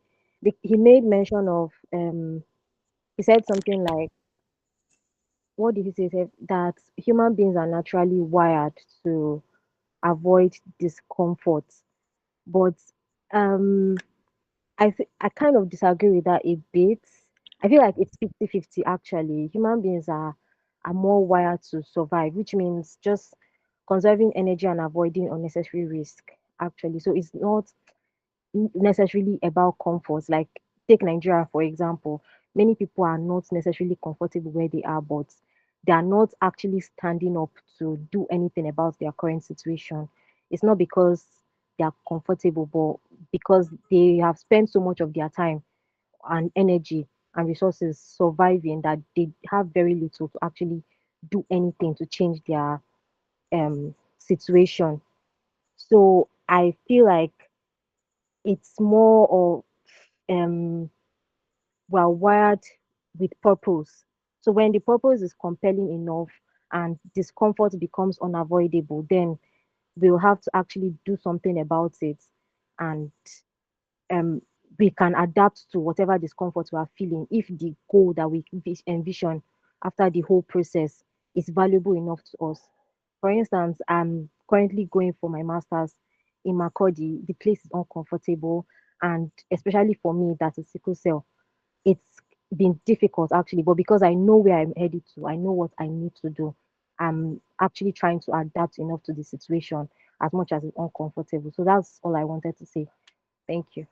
He made mention of he said something like, what did he say? He said that human beings are naturally wired to avoid discomfort. But um I kind of disagree with that a bit. I feel like it's 50-50 actually. Human beings are more wired to survive, which means just conserving energy and avoiding unnecessary risk actually. So it's not necessarily about comfort. Like take Nigeria for example. Many people are not necessarily comfortable where they are, but they are not actually standing up to do anything about their current situation. It's not because they are comfortable, but because they have spent so much of their time and energy and resources surviving that they have very little to actually do anything to change their situation. So I feel like it's more of um we're wired with purpose. So when the purpose is compelling enough and discomfort becomes unavoidable, then we'll have to actually do something about it, and um we can adapt to whatever discomfort we are feeling if the goal that we envision after the whole process is valuable enough to us. For instance, I'm currently going for my master's in Makodi. The place is uncomfortable, and especially for me, that is sickle cell, it's been difficult actually, but because I know where I'm headed to, I know what I need to do. I'm actually trying to adapt enough to the situation as much as it's uncomfortable. So that's all I wanted to say. Thank you.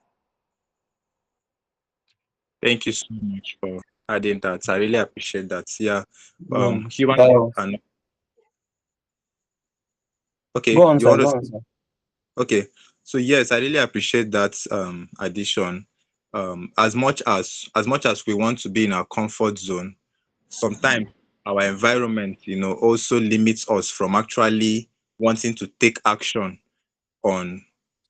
Thank you so much for adding that. I really appreciate that. Yeah. Yeah. Human That beings was are not, go okay. on, You sir. want to Go say? on, sir. Okay. So yes, I really appreciate that addition. As much as we want to be in our comfort zone, sometimes our environment, also limits us from actually wanting to take action on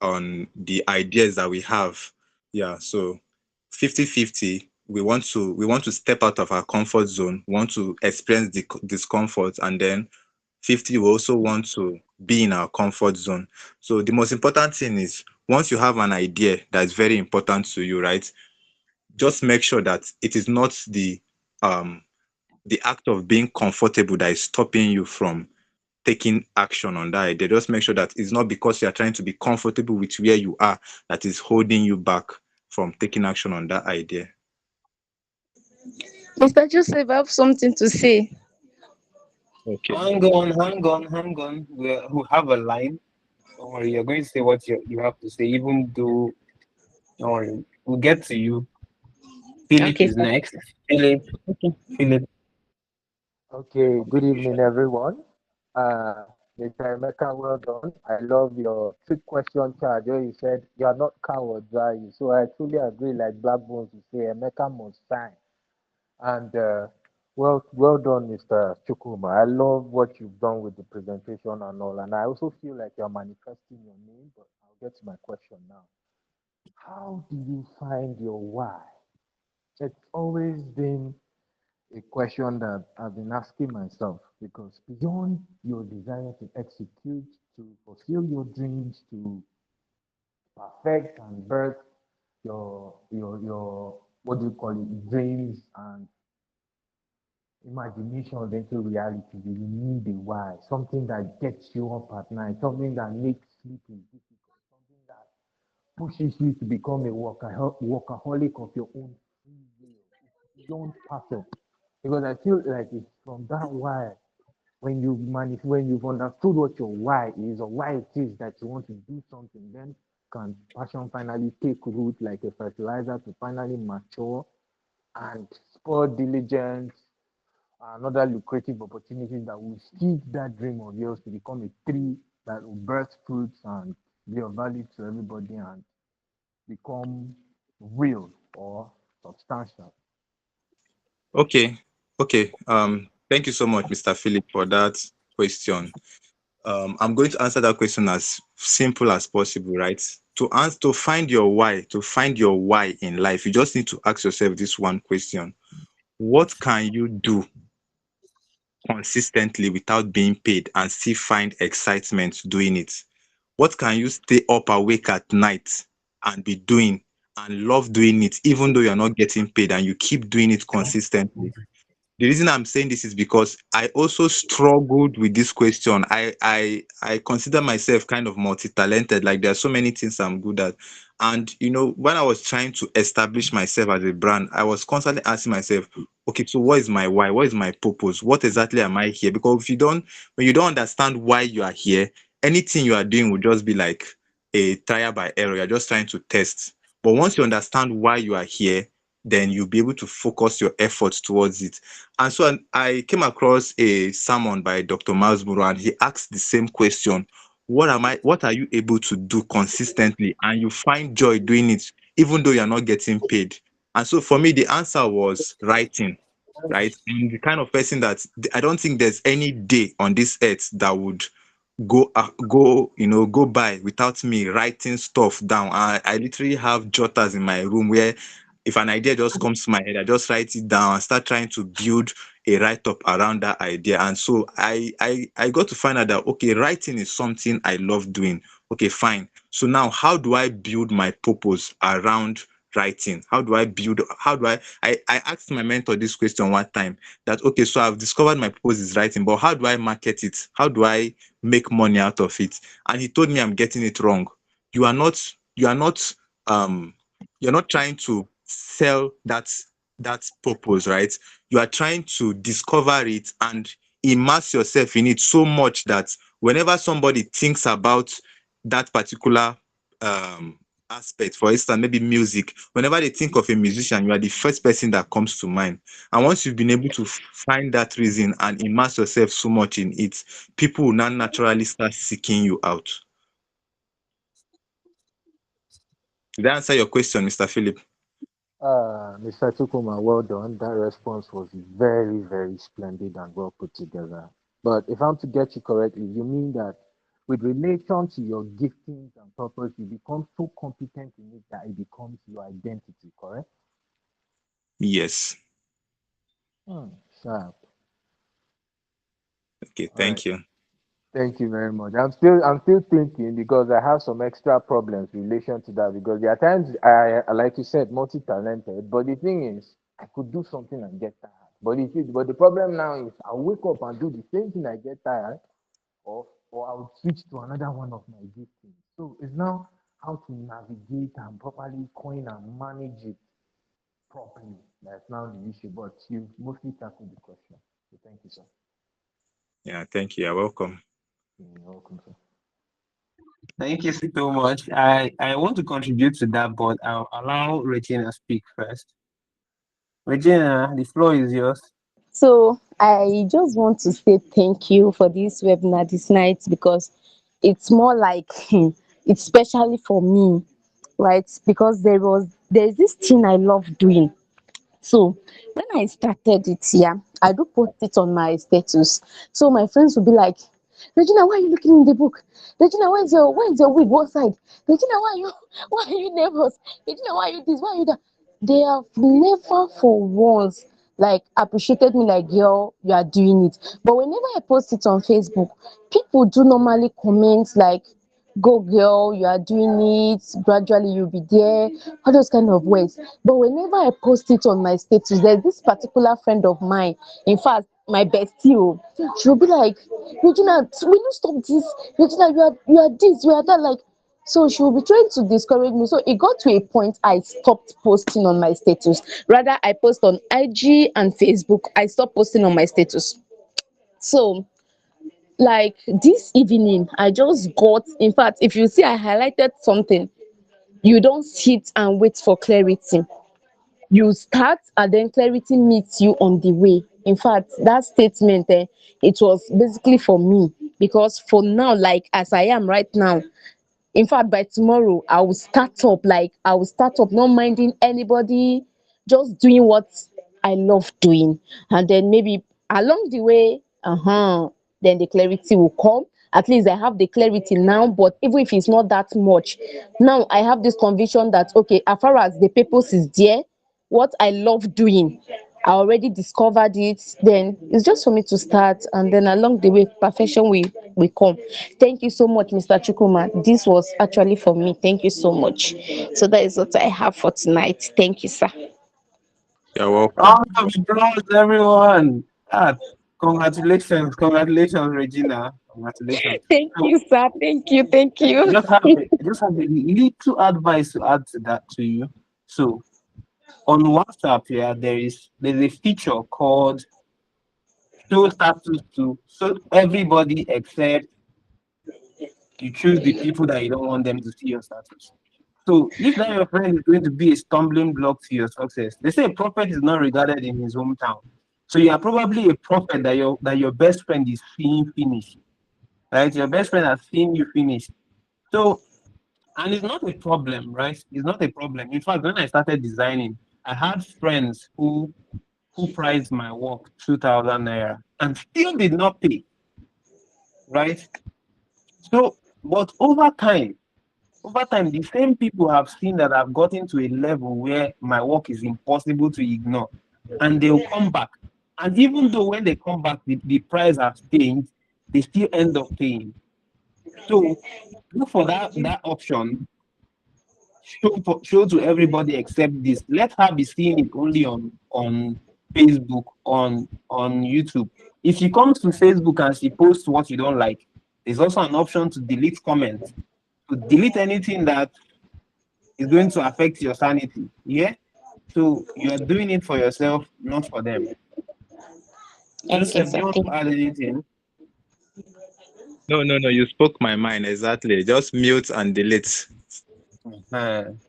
on the ideas that we have. Yeah, so 50-50. We want to step out of our comfort zone, want to experience the discomfort, and then 50 we also want to be in our comfort zone. So the most important thing is, once you have an idea that's very important to you, right? Just make sure that it is not um the act of being comfortable that is stopping you from taking action on that idea. Just make sure that it's not because you are trying to be comfortable with where you are that is holding you back from taking action on that idea. Mr. Joseph, I have something to say. Okay. Hang on. We have a line. Don't worry, you're going to say what you have to say, even though, don't worry, we'll get to you. Philip Okay, is sir. next. Philip, Philip. Okay, good evening, everyone. Mr. Emeka, well done. I love your trick question charge where you said you are not cowards, are you? So I truly agree, like Black Bones, you say Emeka must shine. And well done, Mr. Chukwuma. I love what you've done with the presentation and all. And I also feel like you're manifesting your name, but I'll get to my question now. How do you find your why? It's always been a question that I've been asking myself because beyond your desire to execute, to fulfill your dreams, to perfect and birth your what do you call it, dreams and imagination into reality, you need a why, something that gets you up at night, something that makes sleeping difficult, something that pushes you to become a workaholic of your own free will. It's beyond perfect. Because I feel like it's from that why, when you've understood what your why is or why it is that you want to do something, then can passion finally take root like a fertilizer to finally mature and spur diligence and other lucrative opportunities that will seed that dream of yours to become a tree that will birth fruits and be of value to everybody and become real or substantial. Okay. Okay. Thank you so much, Mr. Philip, for that question. I'm going to answer that question as simple as possible, right? To find your why, to find your why in life, you just need to ask yourself this one question: what can you do consistently without being paid and still find excitement doing it? What can you stay up awake at night and be doing and love doing it, even though you're not getting paid, and you keep doing it consistently? The reason I'm saying this is because I also struggled with this question. I consider myself kind of multi-talented. Like, there are so many things I'm good at. And when I was trying to establish myself as a brand, I was constantly asking myself, okay, so what is my why? What is my purpose? What exactly am I here? Because when you don't understand why you are here, anything you are doing will just be like a trial by error. You're just trying to test. But once you understand why you are here, then you'll be able to focus your efforts towards it. And so I came across a sermon by Dr. Miles Muro, and he asked the same question: what are you able to do consistently and you find joy doing it, even though you're not getting paid? And so for me, the answer was writing, right? I'm the kind of person that I don't think there's any day on this earth that would go by without me writing stuff down. I literally have jotters in my room where if an idea just comes to my head, I just write it down and start trying to build a write-up around that idea. And so I got to find out that, okay, writing is something I love doing. Okay, fine. So now how do I build my purpose around writing? How do I asked my mentor this question one time, that, okay, so I've discovered my purpose is writing, but how do I market it? How do I make money out of it? And he told me, I'm getting it wrong. You are not, you are not, um, you're not trying to sell that purpose, right? You are trying to discover it and immerse yourself in it so much that whenever somebody thinks about that particular um aspect, for instance, maybe music, whenever they think of a musician, you are the first person that comes to mind. And once you've been able to find that reason and immerse yourself so much in it, people will now naturally start seeking you out. Did I answer your question, Mr. Philip? Mr. Chukuma, well done. That response was very, very splendid and well put together. But if I'm to get you correctly, you mean that with relation to your giftings and purpose, you become so competent in it that it becomes your identity, correct? Yes. Sharp. Okay, All right. thank you. Thank you very much. I'm still thinking because I have some extra problems in relation to that because there are times like you said, multi-talented, but the thing is I could do something and get tired. But the problem now is I wake up and do the same thing, I get tired, or I would switch to another one of my giftings. So it's now how to navigate and properly coin and manage it properly. That's now the issue. But you mostly tackled the question. So thank you, sir. Yeah, thank you. You're welcome. You're welcome, sir. Thank you so much. I want to contribute to that, but I'll allow Regina speak first. Regina, the floor is yours. So I just want to say thank you for this webinar this night because it's more like it's specially for me, right? Because there's this thing I love doing. So when I started it, yeah, I do post it on my status. So my friends will be like, Regina, why are you looking in the book? Regina, where's your wig? What side? Regina, why are you nervous? Regina, why are you this? Why are you that? They have never for once like appreciated me like, girl, you are doing it. But whenever I post it on Facebook, people do normally comment like, go girl, you are doing it, gradually you'll be there, all those kind of words. But whenever I post it on my status, there's this particular friend of mine, in fact my bestie, she'll be like, Regina, will you stop this? Regina, you are this, you are that, like, so she will be trying to discourage me. So it got to a point I stopped posting on my status. Rather, I post on IG and Facebook. I stopped posting on my status. So like this evening I just got, in fact if you see I highlighted something, you don't sit and wait for clarity, you start and then clarity meets you on the way. In fact that statement, it was basically for me, because for now, like as I am right now, in fact by tomorrow I will start up not minding anybody, just doing what I love doing. And then maybe along the way, then the clarity will come. At least I have the clarity now, but even if it's not that much, now I have this conviction that okay, as far as the purpose is there, what I love doing, I already discovered it. Then it's just for me to start, and then along the way, perfection will come. Thank you so much, Mr. Chukwuma. This was actually for me. Thank you so much. So that is what I have for tonight. Thank you, sir. You're welcome. Round of applause, everyone. Ah, congratulations, Regina. Congratulations. Thank So you, sir. Thank you. Thank you. I just have a little advice to add to that to you. So on WhatsApp here, there's a feature called show status to, so everybody except you choose the people that you don't want them to see your status. So if that your friend is going to be a stumbling block to your success, they say a prophet is not regarded in his hometown. So you are probably a prophet that your best friend is seeing finish, right? Your best friend has seen you finish. So, and it's not a problem, right? It's not a problem. In fact, when I started designing, I had friends who priced my work 2,000 naira and still did not pay, right? So, but over time, the same people have seen that I've gotten to a level where my work is impossible to ignore, and they'll come back. And even though when they come back, the price has changed, they still end up paying. So look for that option. Show to everybody except this. Let her be seeing it only on Facebook, on YouTube. If she comes to Facebook and she posts what you don't like, there's also an option to delete comments, to delete anything that is going to affect your sanity. Yeah. So you are doing it for yourself, not for them. Okay, Joseph, do sir. you want to add anything? No, no, no. You spoke my mind exactly. Just mute and delete.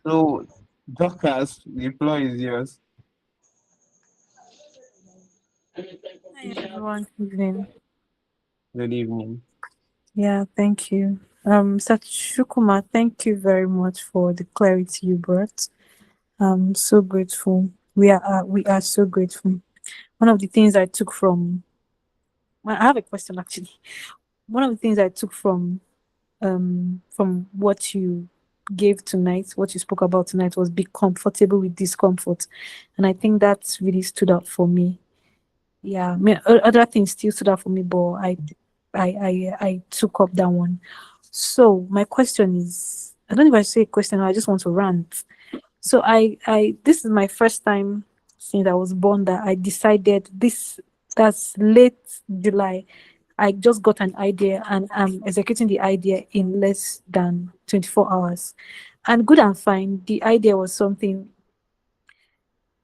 So, Dorcas, the floor is yours. Hi everyone, good evening. Good evening. Yeah, thank you. Mr. Shukuma, thank you very much for the clarity you brought. I'm so grateful. We are so grateful. One of the things I took from, well, I have a question actually. One of the things I took from from what you gave tonight, what you spoke about tonight, was be comfortable with discomfort, and I think that really stood out for me. Yeah, I mean, other things still stood out for me, but I took up that one. So my question is, I don't know if I say a question, or I just want to rant. So this is my first time since I was born that I decided this. That's late July. I just got an idea and I'm executing the idea in less than 24 hours. And good and fine, the idea was something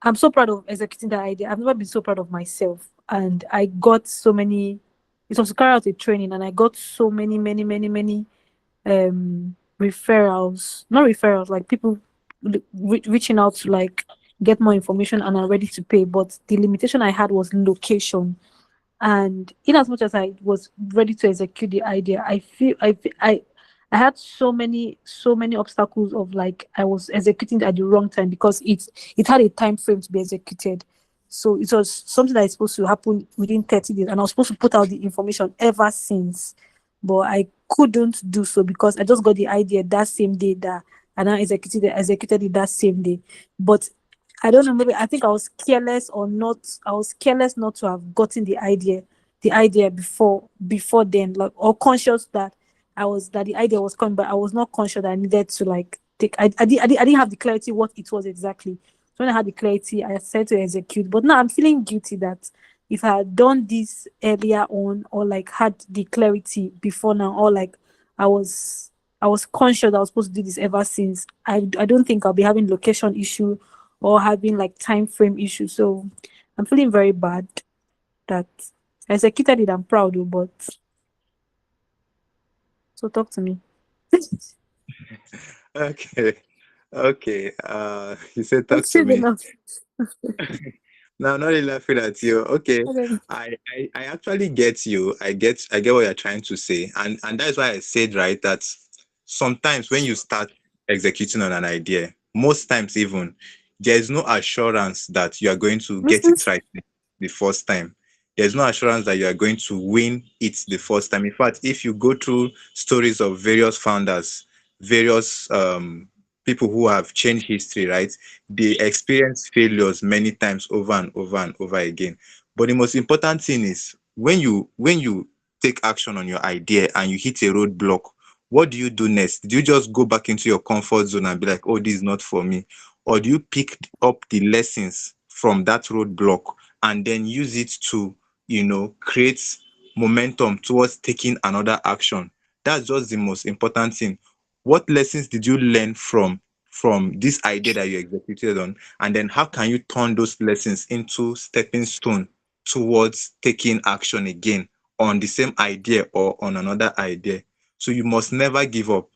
I'm so proud of executing that idea. I've never been so proud of myself. And I got so many, it was to carry out a training, and I got so many referrals, not referrals, like people reaching out to like get more information and are ready to pay. But the limitation I had was location. And in as much as I was ready to execute the idea, I had so many obstacles of like I was executing at the wrong time because it had a time frame to be executed. So it was something that is supposed to happen within 30 days, and I was supposed to put out the information ever since, but I couldn't do so because I just got the idea that same day that and I executed it that same day. But I don't know, maybe I think I was careless or not. I was careless not to have gotten the idea before then, like, or conscious that that the idea was coming, but I was not conscious that I needed to like take. I didn't have the clarity what it was exactly. So when I had the clarity, I decided to execute. But now I'm feeling guilty that if I had done this earlier on, or like had the clarity before now, or like I was I was conscious that I was supposed to do this ever since. I don't think I'll be having location issue or having like time frame issue. So I'm feeling very bad that I executed it. I'm proud of, but so talk to me. Okay. Okay. You said talk It's to good me. enough. No, I'm not really laughing at you. Okay. Okay. I actually get you. I get what you're trying to say. And that's why I said, right, that sometimes when you start executing on an idea, most times even, there is no assurance that you are going to get Mhm. it right the first time. There's no assurance that you are going to win it the first time. In fact, if you go through stories of various founders, various people who have changed history, right? They experience failures many times over and over and over again. But the most important thing is when you take action on your idea and you hit a roadblock, what do you do next? Do you just go back into your comfort zone and be like, oh, this is not for me? Or do you pick up the lessons from that roadblock and then use it to, create momentum towards taking another action? That's just the most important thing. What lessons did you learn from this idea that you executed on, and then how can you turn those lessons into stepping stone towards taking action again on the same idea or on another idea? So you must never give up,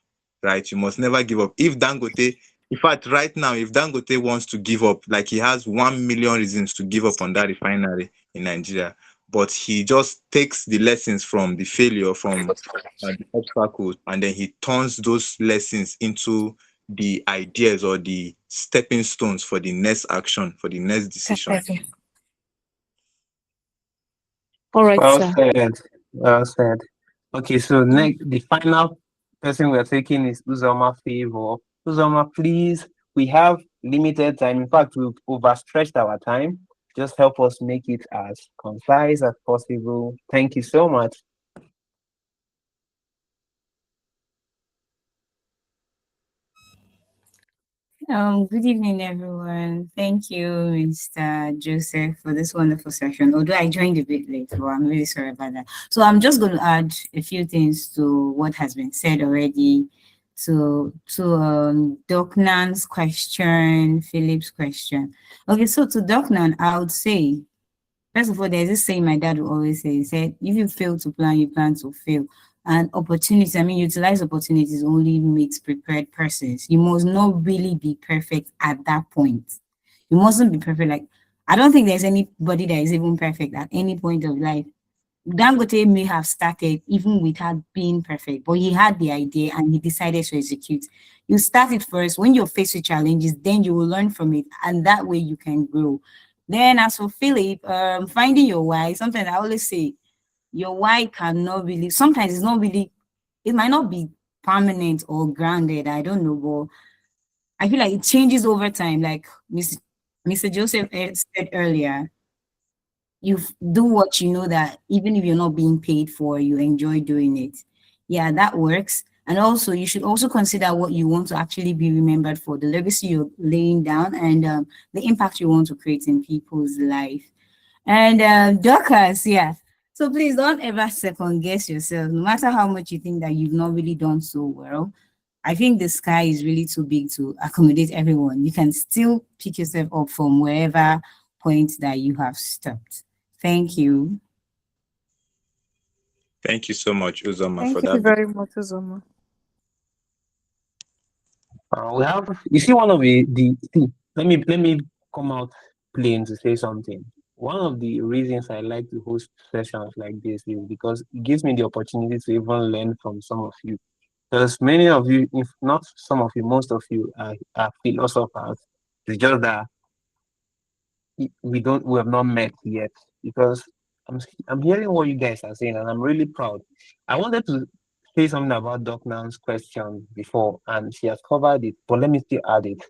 right? You must never give up. If Dangote, in fact, right now, if Dangote wants to give up, like he has 1 million reasons to give up on that refinery in Nigeria, but he just takes the lessons from the failure, from the obstacles, and then he turns those lessons into the ideas or the stepping stones for the next action, for the next decision. Okay. All right, Well sir. said. Well said. Okay, so next, the final person we're taking is Uzoma Favor. Uzoma, please, we have limited time. In fact, we've overstretched our time. Just help us make it as concise as possible. Thank you so much. Good evening, everyone. Thank you, Mr. Joseph, for this wonderful session. Although I joined a bit late, but I'm really sorry about that. So I'm just going to add a few things to what has been said already. To Doknan's question, Philip's question. Okay, so to Doknan, I would say, first of all, there's this saying my dad would always say. He said, if you fail to plan, you plan to fail. And opportunities, I mean, utilize opportunities only makes prepared persons. You must not really be perfect at that point. You mustn't be perfect. Like, I don't think there's anybody that is even perfect at any point of life. Dangote may have started even without being perfect, but he had the idea and he decided to execute. You start it first. When you're faced with challenges, then you will learn from it, and that way you can grow. Then, as for Philip, finding your why, something I always say, your why cannot really, sometimes it's not really, it might not be permanent or grounded. I don't know, but I feel like it changes over time. Like Mr. Joseph said earlier, you do what you know that even if you're not being paid for, you enjoy doing it. Yeah, that works. And also, you should also consider what you want to actually be remembered for, the legacy you're laying down, and the impact you want to create in people's life. And Dorcas, yeah. So please don't ever second guess yourself, no matter how much you think that you've not really done so well. I think the sky is really too big to accommodate everyone. You can still pick yourself up from wherever point that you have stopped. Thank you. Thank you so much, Uzoma, for Thank you that. very much, Uzoma. We have, you see, one of the see, let me come out plain to say something. One of the reasons I like to host sessions like this is because it gives me the opportunity to even learn from some of you. Because many of you, if not some of you, most of you are philosophers. It's just that we have not met yet. Because I'm hearing what you guys are saying, and I'm really proud. I wanted to say something about Doc Nan's question before, and she has covered it, but let me still add it.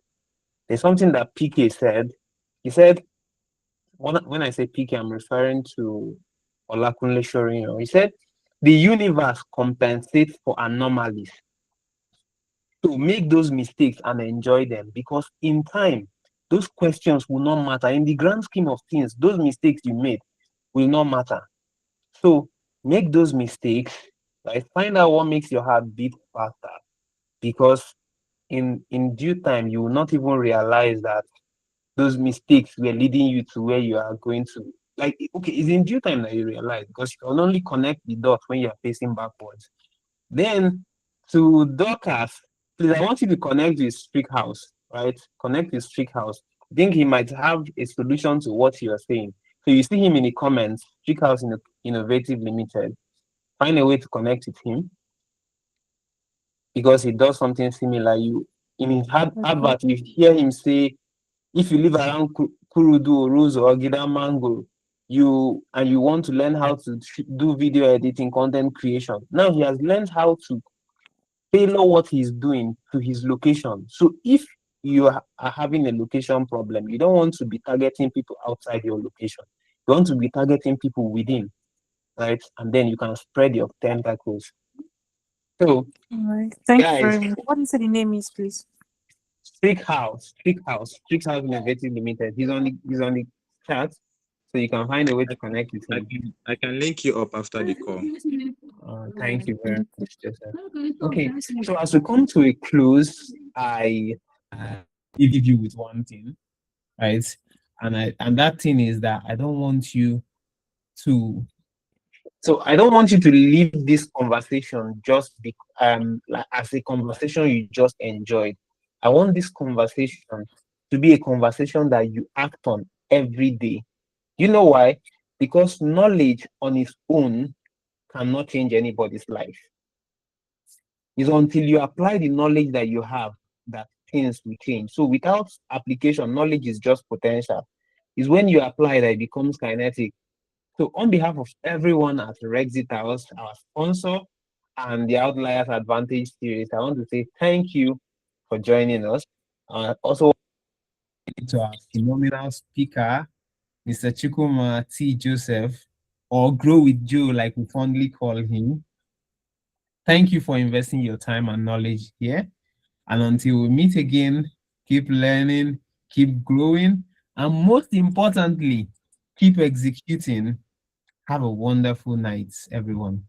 There's something that PK said. He said, when I say PK, I'm referring to Olakunle Shorino. He said, the universe compensates for anomalies to make those mistakes and enjoy them, because in time, those questions will not matter. In the grand scheme of things, those mistakes you made will not matter. So make those mistakes, right? Find out what makes your heart beat faster, because in due time, you will not even realize that those mistakes were leading you to where you are going to. Like, okay, it's in due time that you realize, because you can only connect the dots when you're facing backwards. Then to Dorcas, please, I want you to connect with Streak House, right? Connect with Streak House. I think he might have a solution to what you're saying. So you see him in the comments, Streak House Innovative Limited. Find a way to connect with him, because he does something similar. You in his Okay. advert, you hear him say, if you live around Kurudu, Oruzo, or Gidamango, you want to learn how to do video editing, content creation. Now he has learned how to tailor what he's doing to his location. So if you are having a location problem, you don't want to be targeting people outside your location. You want to be targeting people within, right? And then you can spread your tentacles. So, All right. Thank you guys, very much. What do you say the name is, please? Streak House Innovative Limited. He's on the chat, so you can find a way to connect with him. I can link you up after the call. Thank you very much, Joseph. Okay, so as we come to a close, I leave you with one thing, right? And that thing is that I don't want you to. So I don't want you to leave this conversation just like as a conversation you just enjoyed. I want this conversation to be a conversation that you act on every day. You know why? Because knowledge on its own cannot change anybody's life. It's until you apply the knowledge that you have that things will change. So without application, knowledge is just potential. It's when you apply that it becomes kinetic. So on behalf of everyone at Rexit House, our sponsor, and the Outliers Advantage Series, I want to say thank you for joining us. Also, to our phenomenal speaker, Mr. Chukwuma T. Joseph, or Grow with Joe, like we fondly call him. Thank you for investing your time and knowledge here. And until we meet again, keep learning, keep growing, and most importantly, keep executing. Have a wonderful night, everyone.